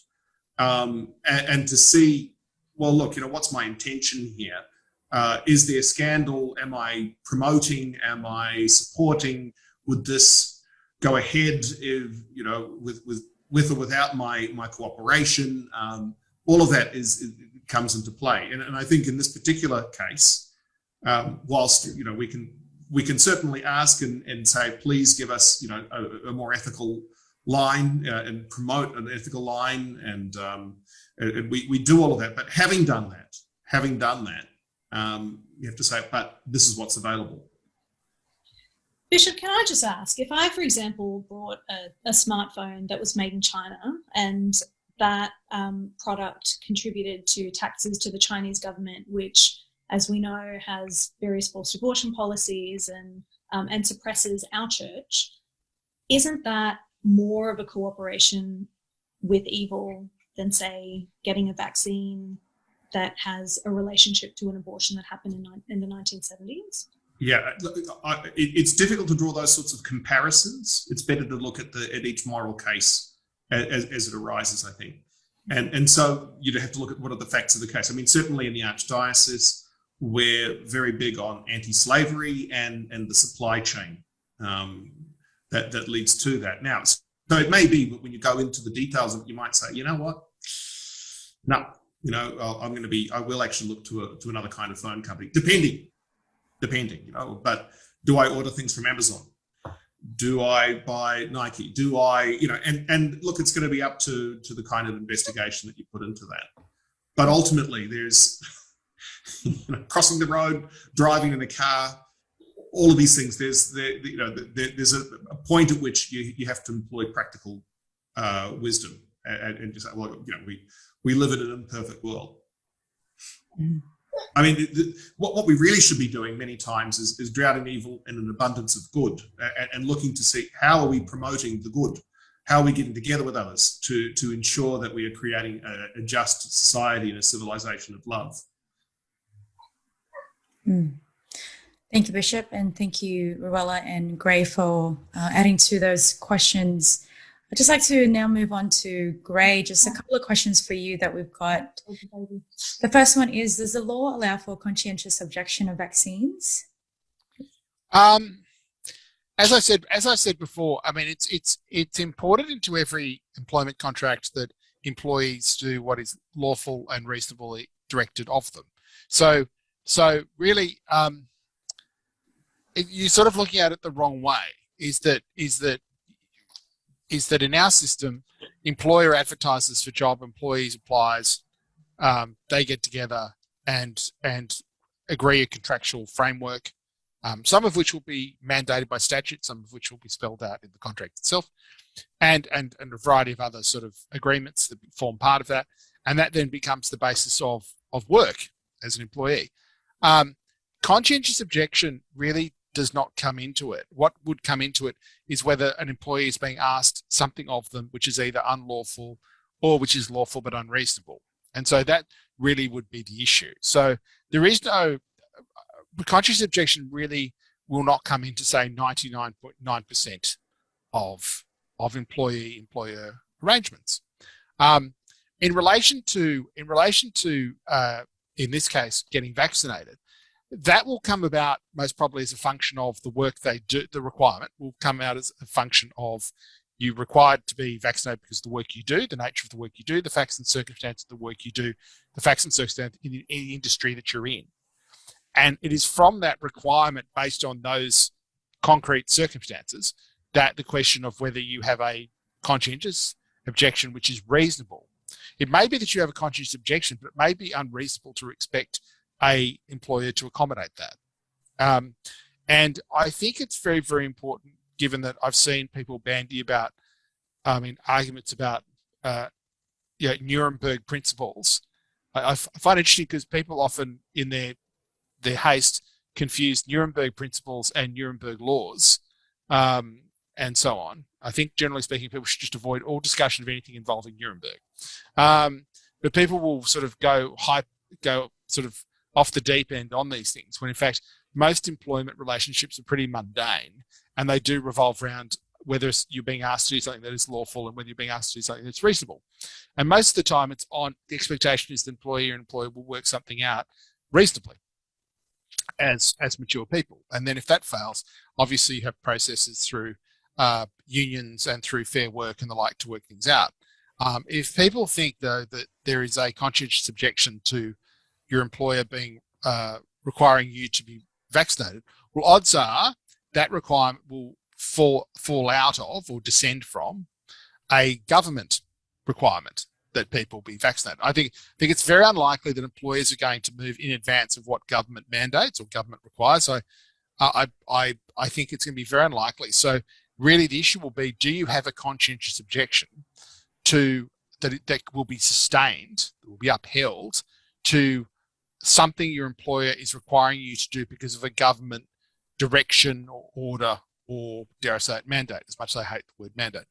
and to see, well, look, what's my intention here? Is there scandal? Am I promoting? Am I supporting? Would this go ahead if with or without my cooperation? All of that comes into play, and I think in this particular case, whilst we can certainly ask and say, please give us a more ethical line and promote an ethical line, and we do all of that. But having done that, you have to say, but this is what's available. Bishop, can I just ask, if I, for example, bought a smartphone that was made in China and that product contributed to taxes to the Chinese government, which, as we know, has various forced abortion policies and suppresses our church, isn't that more of a cooperation with evil than, say, getting a vaccine that has a relationship to an abortion that happened in the 1970s? Yeah, it's difficult to draw those sorts of comparisons. It's better to look at each moral case as it arises, I think. And so you'd have to look at what are the facts of the case. I mean, certainly in the Archdiocese, we're very big on anti-slavery and the supply chain that leads to that. Now, so it may be that when you go into the details of it, you might say, you know what? No, I will actually look to another kind of phone company, depending, but do I order things from Amazon? Do I buy Nike? Do I, and look, it's going to be up to the kind of investigation that you put into that. But ultimately, there's crossing the road, driving in a car, all of these things. There's a point at which you have to employ practical wisdom and just say, well, we live in an imperfect world. Mm. I mean, what we really should be doing many times is drowning evil in an abundance of good, and looking to see how are we promoting the good, how are we getting together with others to ensure that we are creating a just society and a civilization of love. Mm. Thank you, Bishop, and thank you, Ruella and Gray, for adding to those questions. I'd just like to now move on to Gray. Just a couple of questions for you that we've got. The first one is, does the law allow for conscientious objection of vaccines? As I said before, I mean, it's imported into every employment contract that employees do what is lawful and reasonably directed of them. So really, you're sort of looking at it the wrong way. Is that in our system, employer advertises for job, employees applies, they get together and agree a contractual framework, some of which will be mandated by statute, some of which will be spelled out in the contract itself, and a variety of other sort of agreements that form part of that, and that then becomes the basis of work as an employee. Conscientious objection really does not come into it. What would come into it is whether an employee is being asked something of them which is either unlawful or which is lawful but unreasonable. And so that really would be the issue. So there is no, conscientious objection really will not come into, say, 99.9% of employee-employer arrangements. In relation to in this case, getting vaccinated, that will come about most probably as a function of the work they do. The requirement will come out as a function of you required to be vaccinated because of the work you do, the nature of the work you do, the facts and circumstances of the work you do, the facts and circumstances in the industry that you're in. And it is from that requirement based on those concrete circumstances that the question of whether you have a conscientious objection which is reasonable. It may be that you have a conscientious objection, but it may be unreasonable to expect a employer to accommodate that. And I think it's very, very important, given that I've seen people bandy about, arguments about, Nuremberg principles. I find it interesting because people often, in their haste, confuse Nuremberg principles and Nuremberg laws, and so on. I think, generally speaking, people should just avoid all discussion of anything involving Nuremberg. But people will sort of go sort of off the deep end on these things, when in fact most employment relationships are pretty mundane, and they do revolve around whether you're being asked to do something that is lawful and whether you're being asked to do something that's reasonable. And most of the time it's on, the expectation is the employer and employer will work something out reasonably as mature people. And then if that fails, obviously you have processes through unions and through Fair Work and the like to work things out. If people think, though, that there is a conscientious objection to your employer being requiring you to be vaccinated, well, odds are that requirement will fall out of or descend from a government requirement that people be vaccinated. I think it's very unlikely that employers are going to move in advance of what government mandates or government requires. So I think it's going to be very unlikely. So really the issue will be, do you have a conscientious objection to that will be sustained, that will be upheld, to something your employer is requiring you to do because of a government direction or order, or dare I say it, mandate, as much as I hate the word mandate.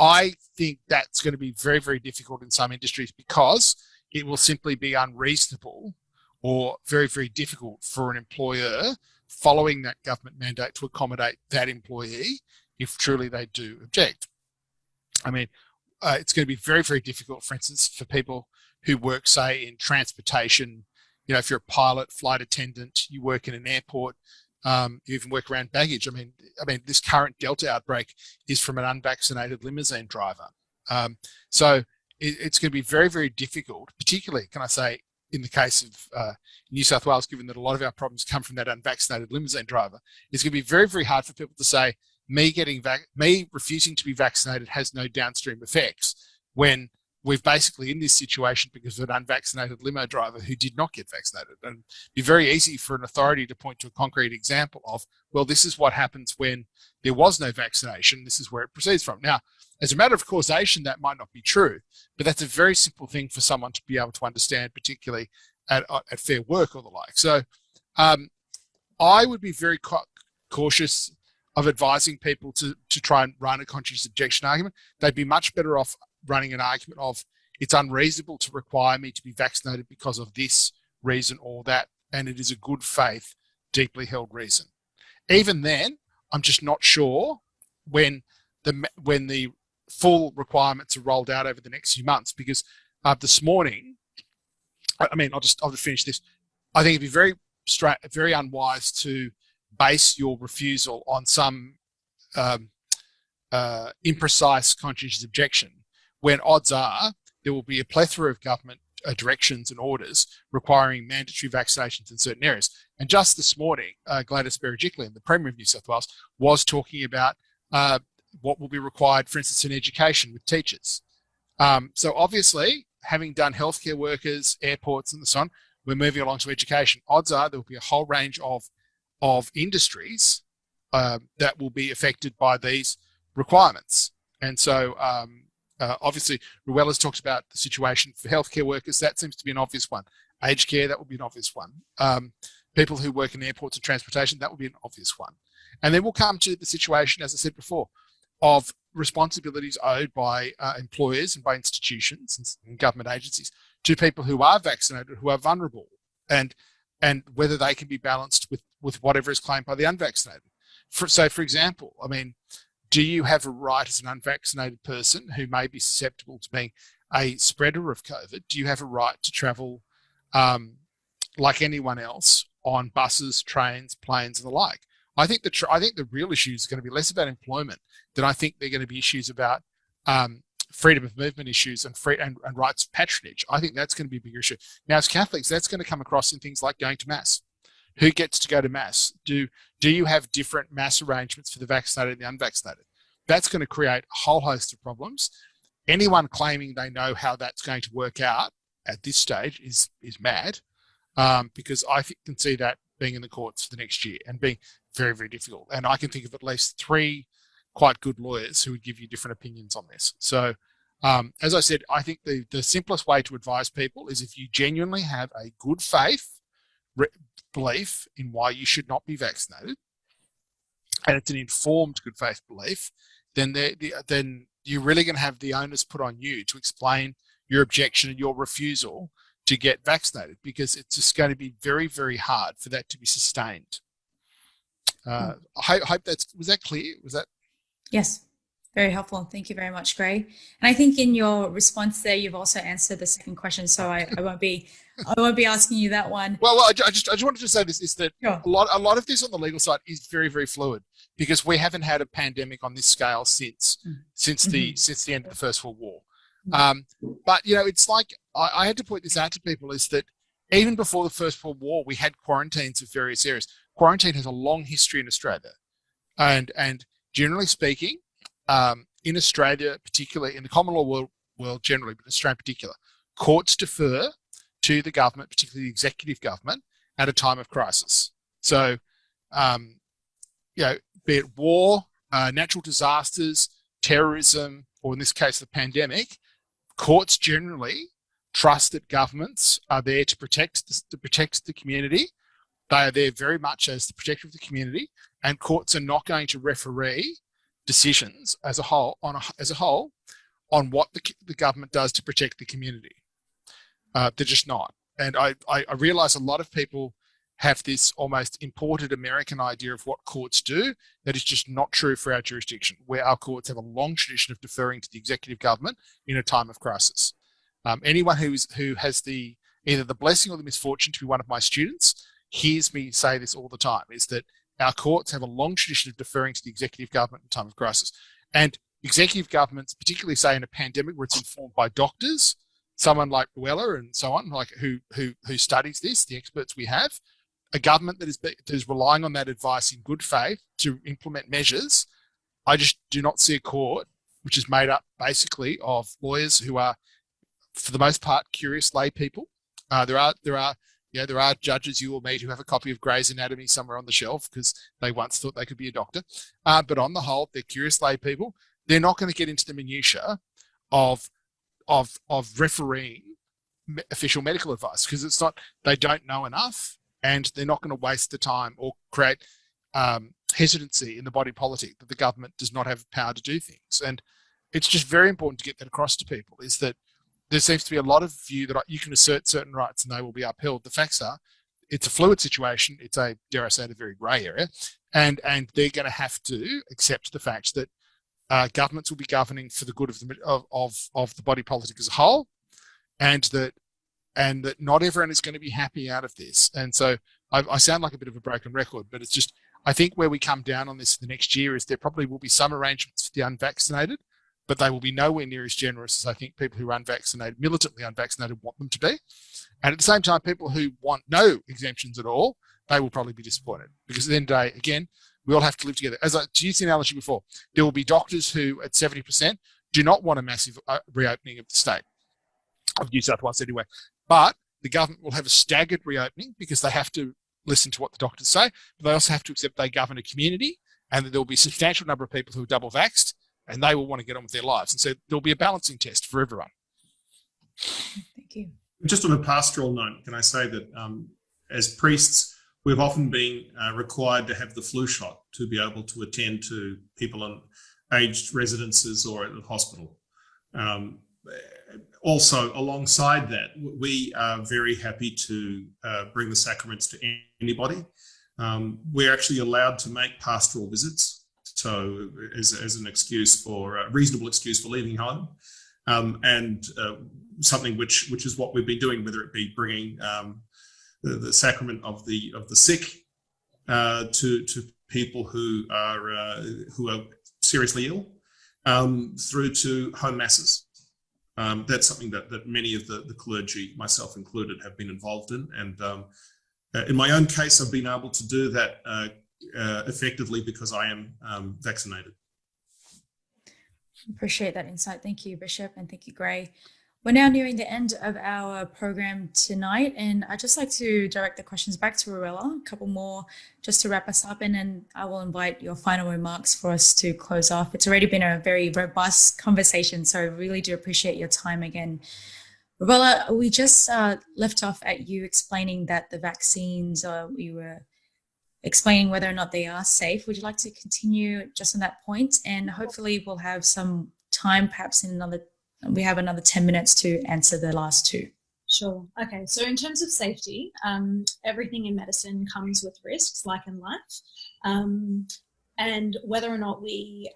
I think that's going to be very, very difficult in some industries, because it will simply be unreasonable or very, very difficult for an employer following that government mandate to accommodate that employee if truly they do object. I mean, it's going to be very, very difficult, for instance, for people who work, say, in transportation. You know, if you're a pilot, flight attendant, you work in an airport, you even work around baggage. I mean, this current Delta outbreak is from an unvaccinated limousine driver. So it's going to be very, very difficult, particularly, can I say, in the case of New South Wales, given that a lot of our problems come from that unvaccinated limousine driver. It's going to be very, very hard for people to say, me refusing to be vaccinated has no downstream effects, when we've basically in this situation because of an unvaccinated limo driver who did not get vaccinated. And it'd be very easy for an authority to point to a concrete example of, well, this is what happens when there was no vaccination. This is where it proceeds from. Now, as a matter of causation, that might not be true, but that's a very simple thing for someone to be able to understand, particularly at Fair Work or the like. So I would be very cautious of advising people to try and run a conscious objection argument. They'd be much better off running an argument of it's unreasonable to require me to be vaccinated because of this reason or that, and it is a good faith, deeply held reason. Even then, I'm just not sure when the full requirements are rolled out over the next few months, because this morning, I'll just finish this. I think it'd be very unwise to base your refusal on some imprecise conscientious objection, when odds are there will be a plethora of government directions and orders requiring mandatory vaccinations in certain areas. And just this morning, Gladys Berejiklian, the Premier of New South Wales, was talking about what will be required, for instance, in education with teachers. So obviously, having done healthcare workers, airports, and so on, we're moving along to education. Odds are there will be a whole range of industries that will be affected by these requirements. And so obviously, Ruella's talked about the situation for healthcare workers. That seems to be an obvious one. Aged care, that would be an obvious one. People who work in airports and transportation, that would be an obvious one. And then we'll come to the situation, as I said before, of responsibilities owed by employers and by institutions and government agencies to people who are vaccinated, who are vulnerable, and whether they can be balanced with whatever is claimed by the unvaccinated. For example, do you have a right as an unvaccinated person who may be susceptible to being a spreader of COVID? Do you have a right to travel like anyone else on buses, trains, planes, and the like? I think the real issue is going to be less about employment than I think they're going to be issues about freedom of movement issues and rights of patronage. I think that's going to be a bigger issue. Now, as Catholics, that's going to come across in things like going to Mass. Who gets to go to Mass? Do you have different Mass arrangements for the vaccinated and the unvaccinated? That's going to create a whole host of problems. Anyone claiming they know how that's going to work out at this stage is mad, because I can see that being in the courts for the next year and being very, very difficult. And I can think of at least 3 quite good lawyers who would give you different opinions on this. So, as I said, I think the simplest way to advise people is if you genuinely have a good faith belief in why you should not be vaccinated, and it's an informed good faith belief, then you're really going to have the onus put on you to explain your objection and your refusal to get vaccinated, because it's just going to be very, very hard for that to be sustained. I hope was that clear? Was that? Yes, very helpful. Thank you very much, Gray. And I think in your response there, you've also answered the second question, so I won't be asking you that one. Well, I just wanted to say this is that sure. a lot of this on the legal side is very, very fluid, because we haven't had a pandemic on this scale since the end of the First World War. But it's like I had to point this out to people, is that even before the First World War, we had quarantines of various areas. Quarantine has a long history in Australia, and generally speaking, in Australia, particularly in the common law world generally, but Australia in particular, courts defer to the government, particularly the executive government, at a time of crisis. So, be it war, natural disasters, terrorism, or in this case, the pandemic, courts generally trust that governments are there to protect the community. They are there very much as the protector of the community, and courts are not going to referee decisions as a whole on what the government does to protect the community. They're just not. And I realise a lot of people have this almost imported American idea of what courts do that is just not true for our jurisdiction, where our courts have a long tradition of deferring to the executive government in a time of crisis. Anyone who has either the blessing or the misfortune to be one of my students hears me say this all the time, is that our courts have a long tradition of deferring to the executive government in time of crisis. And executive governments, particularly say in a pandemic where it's informed by doctors, someone like Ruella and so on, like who studies this, the experts we have, a government that is relying on that advice in good faith to implement measures. I just do not see a court which is made up basically of lawyers who are for the most part, curious lay people. There are judges you will meet who have a copy of Grey's Anatomy somewhere on the shelf because they once thought they could be a doctor. But on the whole, they're curious lay people. They're not going to get into the minutiae of refereeing official medical advice because it's not. They don't know enough, and they're not going to waste the time or create hesitancy in the body politic that the government does not have power to do things. And it's just very important to get that across to people, is that there seems to be a lot of view that you can assert certain rights and they will be upheld. The facts are it's a fluid situation. It's a, dare I say, a very grey area. And they're going to have to accept the fact that governments will be governing for the good of the body politic as a whole, and that not everyone is going to be happy out of this. And so I sound like a bit of a broken record, but it's just, I think where we come down on this for the next year is there probably will be some arrangements for the unvaccinated, but they will be nowhere near as generous as I think people who are unvaccinated, militantly unvaccinated, want them to be. And at the same time, people who want no exemptions at all, they will probably be disappointed, because at the end of the day, again, we all have to live together. As I used the analogy before, there will be doctors who at 70% do not want a massive reopening of the state of New South Wales anyway, but the government will have a staggered reopening because they have to listen to what the doctors say, but they also have to accept they govern a community and that there will be a substantial number of people who are double vaxxed and they will want to get on with their lives. And so there'll be a balancing test for everyone. Thank you. Just on a pastoral note, can I say that as priests, we've often been required to have the flu shot to be able to attend to people on aged residences or at the hospital. Also, alongside that, we are very happy to bring the sacraments to anybody. We're actually allowed to make pastoral visits, so as an excuse for a reasonable excuse for leaving home, and something which is what we've been doing, whether it be bringing the sacrament of the sick to people who are seriously ill, through to home masses. That's something that many of the clergy, myself included, have been involved in. And in my own case, I've been able to do that effectively because I am vaccinated. Appreciate that insight. Thank you, Bishop, and thank you, Gray. We're now nearing the end of our program tonight, and I'd just like to direct the questions back to Ruella, a couple more just to wrap us up, and then I will invite your final remarks for us to close off. It's already been a very robust conversation, so I really do appreciate your time again. Ruella, we just left off at you explaining that the vaccines, we were explaining whether or not they are safe. Would you like to continue just on that point? And hopefully we'll have some time, perhaps we have another 10 minutes to answer the last two. Sure. Okay. So in terms of safety, everything in medicine comes with risks, like in life. And whether or not we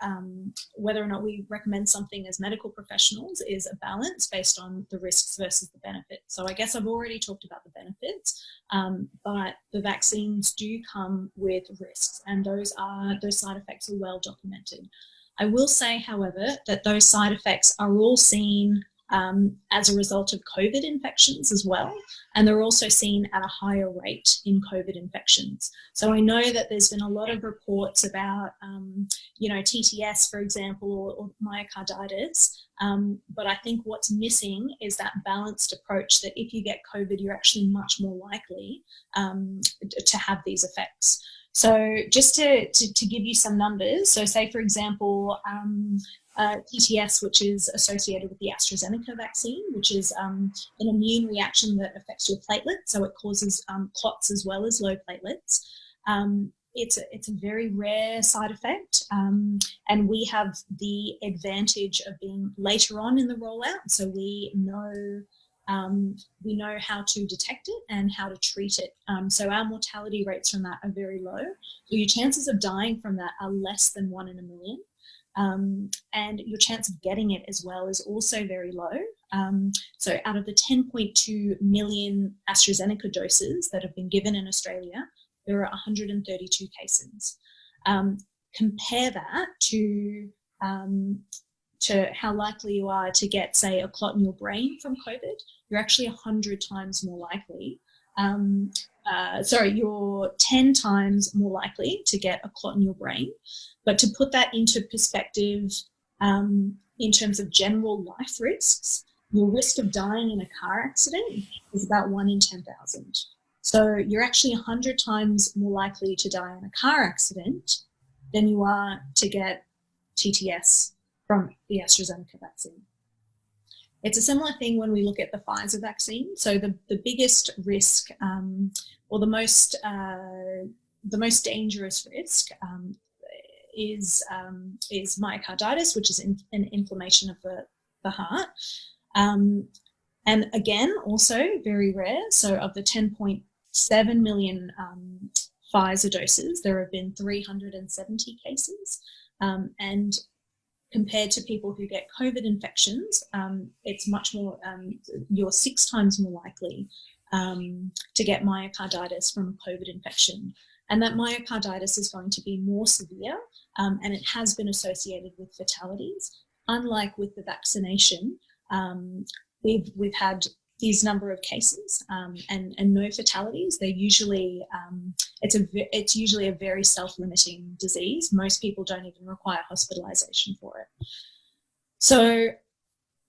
recommend something as medical professionals is a balance based on the risks versus the benefits. So I guess I've already talked about the benefits, but the vaccines do come with risks, and those side effects are well documented. I will say, however, that those side effects are all seen as a result of COVID infections as well, and they're also seen at a higher rate in COVID infections. So I know that there's been a lot of reports about, TTS, for example, or myocarditis, but I think what's missing is that balanced approach that if you get COVID, you're actually much more likely to have these effects. So just to give you some numbers, so say, for example, TTS, which is associated with the AstraZeneca vaccine, which is an immune reaction that affects your platelets, so it causes clots as well as low platelets. It's a very rare side effect, and we have the advantage of being later on in the rollout, so we know how to detect it and how to treat it. So our mortality rates from that are very low. So your chances of dying from that are less than 1 in a million. And your chance of getting it as well is also very low. So out of the 10.2 million AstraZeneca doses that have been given in Australia, there are 132 cases. Compare that to how likely you are to get, say, a clot in your brain from COVID. You're actually 100 times more likely. You're 10 times more likely to get a clot in your brain. But to put that into perspective, in terms of general life risks, your risk of dying in a car accident is about 1 in 10,000. So you're actually 100 times more likely to die in a car accident than you are to get TTS from the AstraZeneca vaccine. It's a similar thing when we look at the Pfizer vaccine. So the biggest risk, or the most dangerous risk, is myocarditis, which is an inflammation of the heart. And again, also very rare. So of the 10.7 million Pfizer doses, there have been 370 cases. And compared to people who get COVID infections, it's much more, you're 6 times more likely to get myocarditis from a COVID infection. And that myocarditis is going to be more severe, and it has been associated with fatalities. Unlike with the vaccination, we've had these number of cases and no fatalities. They're usually it's usually a very self-limiting disease. Most people don't even require hospitalization for it. So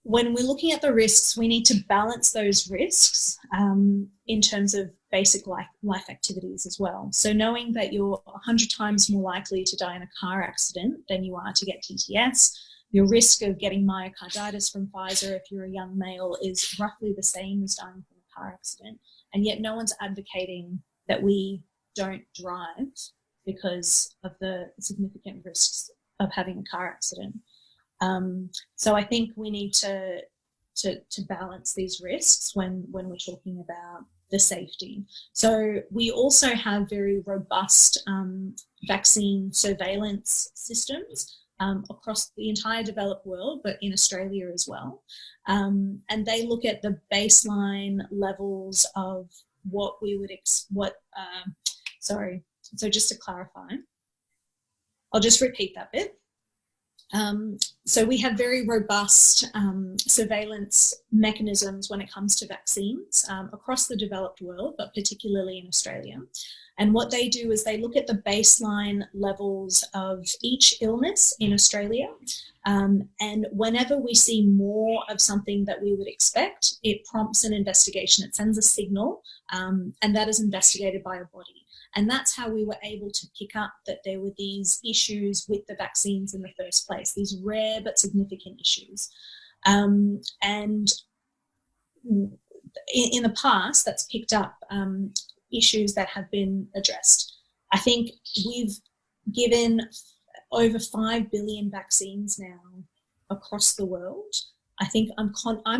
when we're looking at the risks, we need to balance those risks in terms of basic life activities as well. So knowing that you're 100 times more likely to die in a car accident than you are to get TTS, your risk of getting myocarditis from Pfizer if you're a young male is roughly the same as dying from a car accident. And yet no one's advocating that we don't drive because of the significant risks of having a car accident. So I think we need to balance these risks when we're talking about the safety. So we also have very robust vaccine surveillance systems across the entire developed world, but in Australia as well. And they look at the baseline levels of what we would, so just to clarify, I'll just repeat that bit. So we have very robust surveillance mechanisms when it comes to vaccines across the developed world, but particularly in Australia. And what they do is they look at the baseline levels of each illness in Australia. And whenever we see more of something that we would expect, it prompts an investigation. It sends a signal, and that is investigated by a body. And that's how we were able to pick up that there were these issues with the vaccines in the first place, these rare but significant issues. And in the past, that's picked up issues that have been addressed. I think we've given over 5 billion vaccines now across the world. I think I'm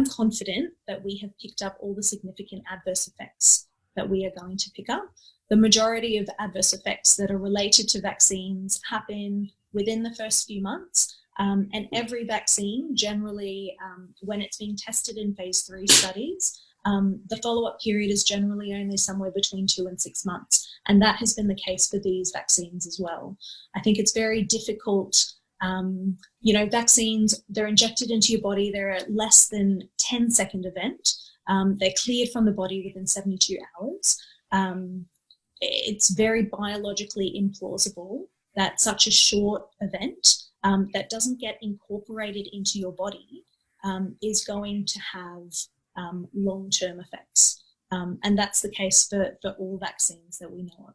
confident that we have picked up all the significant adverse effects that we are going to pick up. The majority of adverse effects that are related to vaccines happen within the first few months. And every vaccine generally, when it's being tested in phase 3 studies, the follow-up period is generally only somewhere between 2 and 6 months. And that has been the case for these vaccines as well. I think it's very difficult. Vaccines, they're injected into your body. They're a less than 10-second event. They're cleared from the body within 72 hours. It's very biologically implausible that such a short event that doesn't get incorporated into your body is going to have long-term effects. And that's the case for all vaccines that we know of.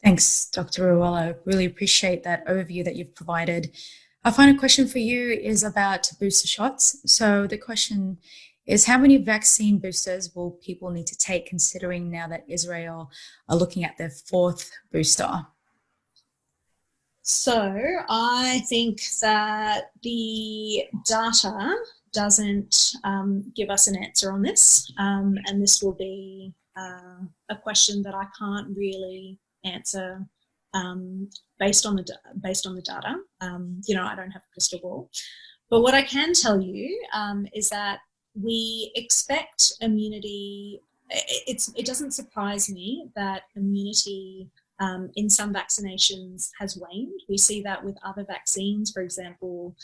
Thanks, Dr. Ruella. I really appreciate that overview that you've provided. Our final question for you is about booster shots. So the question is, how many vaccine boosters will people need to take, considering now that Israel are looking at their 4th booster? So I think that the data doesn't give us an answer on this, and this will be a question that I can't really answer based on the data. I don't have a crystal ball, but what I can tell you is that we expect immunity. It doesn't surprise me that immunity in some vaccinations has waned. We see that with other vaccines, for example,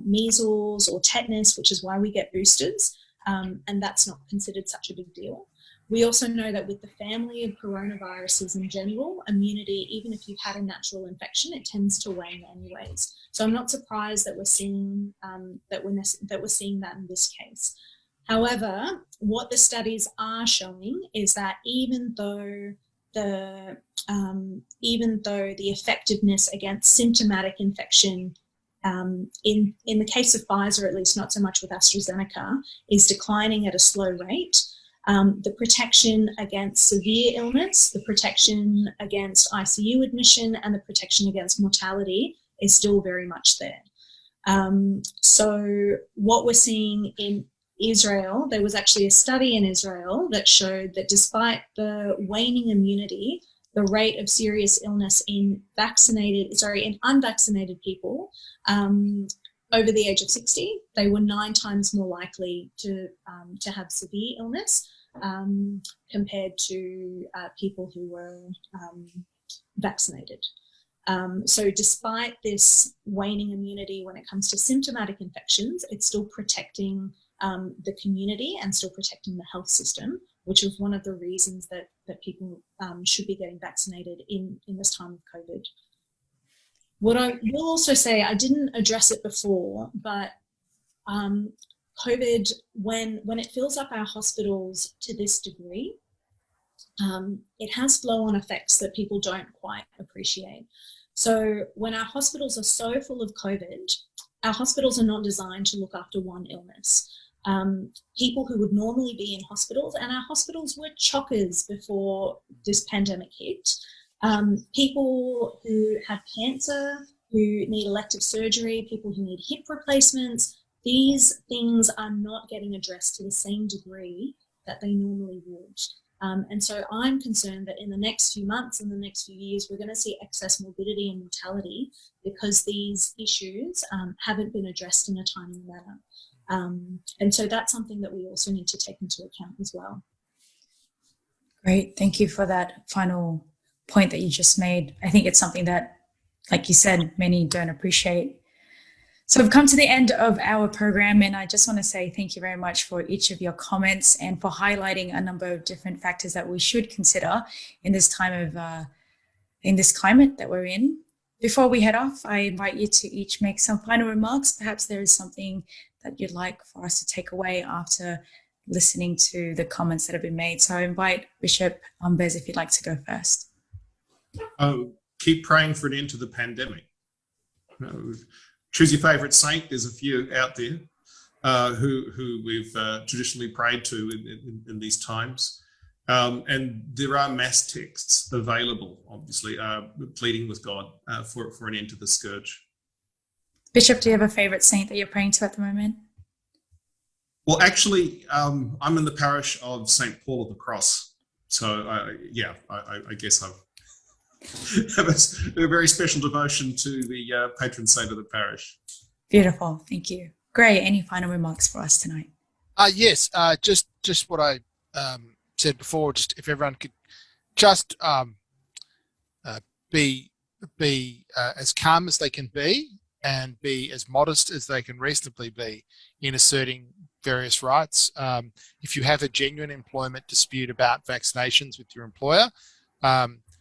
measles or tetanus, which is why we get boosters, and that's not considered such a big deal. We also know that with the family of coronaviruses in general, immunity, even if you've had a natural infection, it tends to wane anyways. So I'm not surprised that we're seeing that in this case. However, what the studies are showing is that even though the effectiveness against symptomatic infection, in the case of Pfizer, at least not so much with AstraZeneca, is declining at a slow rate, the protection against severe illness, the protection against ICU admission, and the protection against mortality is still very much there. So what we're seeing in Israel, there was actually a study in Israel that showed that despite the waning immunity, the rate of serious illness in unvaccinated people over the age of 60, they were 9 times more likely to have severe illness compared to people who were vaccinated. So despite this waning immunity when it comes to symptomatic infections, it's still protecting the community and still protecting the health system, which is one of the reasons that people should be getting vaccinated in this time of COVID. What I will also say, I didn't address it before, but COVID, when it fills up our hospitals to this degree, it has flow-on effects that people don't quite appreciate. So when our hospitals are so full of COVID, our hospitals are not designed to look after one illness. People who would normally be in hospitals, and our hospitals were chockers before this pandemic hit, people who have cancer, who need elective surgery, people who need hip replacements, these things are not getting addressed to the same degree that they normally would. And so I'm concerned that in the next few months and the next few years, we're going to see excess morbidity and mortality because these issues haven't been addressed in a timely manner. And so that's something that we also need to take into account as well. Great. Thank you for that final point that you just made. I think it's something that, like you said, many don't appreciate. So we've come to the end of our program, and I just want to say thank you very much for each of your comments and for highlighting a number of different factors that we should consider in this time of, in this climate that we're in. Before we head off, I invite you to each make some final remarks. Perhaps there is something that you'd like for us to take away after listening to the comments that have been made. So I invite Bishop Umbers, if you'd like to go first. Keep praying for an end to the pandemic. Choose your favourite saint. There's a few out there who we've traditionally prayed to in these times. And there are mass texts available, obviously, pleading with God for an end to the scourge. Bishop, do you have a favourite saint that you're praying to at the moment? Well, actually, I'm in the parish of St. Paul of the Cross. So, I guess I've have a very special devotion to the patron saint of the parish. Beautiful. Thank you. Gray, any final remarks for us tonight? Yes, just what I said before, just if everyone could just be as calm as they can be and be as modest as they can reasonably be in asserting various rights. If you have a genuine employment dispute about vaccinations with your employer,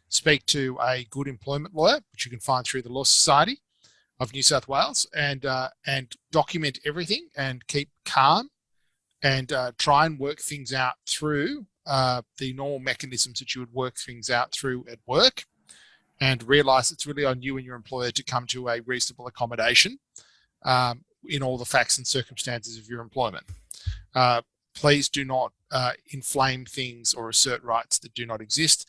speak to a good employment lawyer, which you can find through the Law Society of New South Wales, and document everything and keep calm and try and work things out through the normal mechanisms that you would work things out through at work, and realise it's really on you and your employer to come to a reasonable accommodation in all the facts and circumstances of your employment. Please do not inflame things or assert rights that do not exist.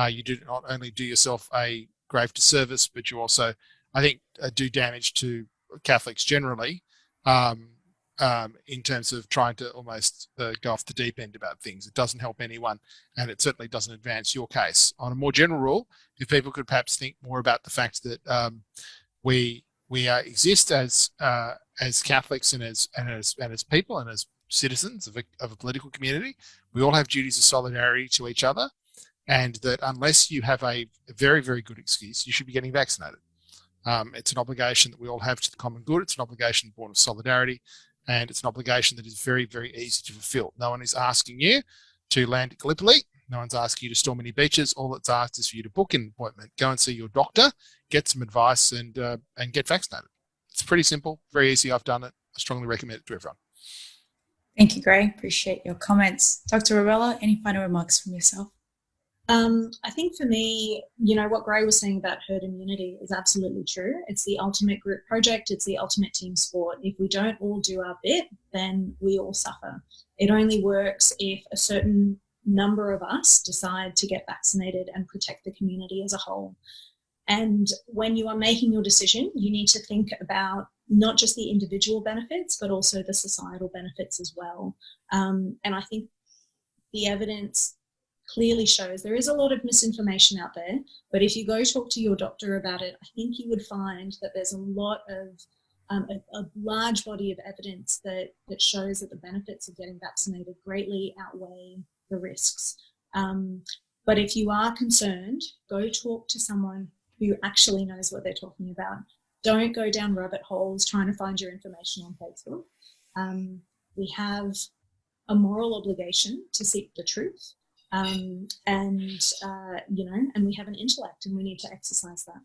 You do not only do yourself a grave disservice, but you also, I think, do damage to Catholics generally in terms of trying to almost go off the deep end about things. It doesn't help anyone, and it certainly doesn't advance your case. On a more general rule, if people could perhaps think more about the fact that we exist as Catholics and as people and as citizens of a political community, we all have duties of solidarity to each other. And that unless you have a very, very good excuse, you should be getting vaccinated. It's an obligation that we all have to the common good. It's an obligation born of solidarity, and it's an obligation that is very, very easy to fulfill. No one is asking you to land at Gallipoli. No one's asking you to storm any beaches. All it's asked is for you to book an appointment, go and see your doctor, get some advice, and get vaccinated. It's pretty simple, very easy. I've done it. I strongly recommend it to everyone. Thank you, Gray. Appreciate your comments. Dr. Ruella, any final remarks from yourself? I think for me, you know, what Gray was saying about herd immunity is absolutely true. It's the ultimate group project. It's the ultimate team sport. If we don't all do our bit, then we all suffer. It only works if a certain number of us decide to get vaccinated and protect the community as a whole. And when you are making your decision, you need to think about not just the individual benefits, but also the societal benefits as well. And I think the evidence clearly shows there is a lot of misinformation out there, but if you go talk to your doctor about it, I think you would find that there's a lot of a large body of evidence that shows that the benefits of getting vaccinated greatly outweigh the risks. But if you are concerned, go talk to someone who actually knows what they're talking about. Don't go down rabbit holes trying to find your information on Facebook. We have a moral obligation to seek the truth. You know, and we have an intellect and we need to exercise that.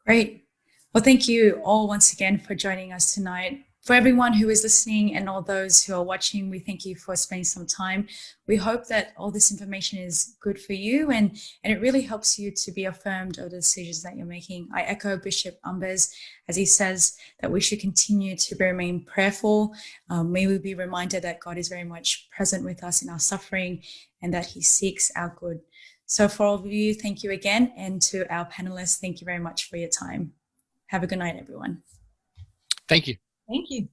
Great. Well, thank you all once again for joining us tonight. For everyone who is listening and all those who are watching, we thank you for spending some time. We hope that all this information is good for you and it really helps you to be affirmed of the decisions that you're making. I echo Bishop Umbers as he says that we should continue to remain prayerful. May we be reminded that God is very much present with us in our suffering and that he seeks our good. So for all of you, thank you again. And to our panelists, thank you very much for your time. Have a good night, everyone. Thank you. Thank you.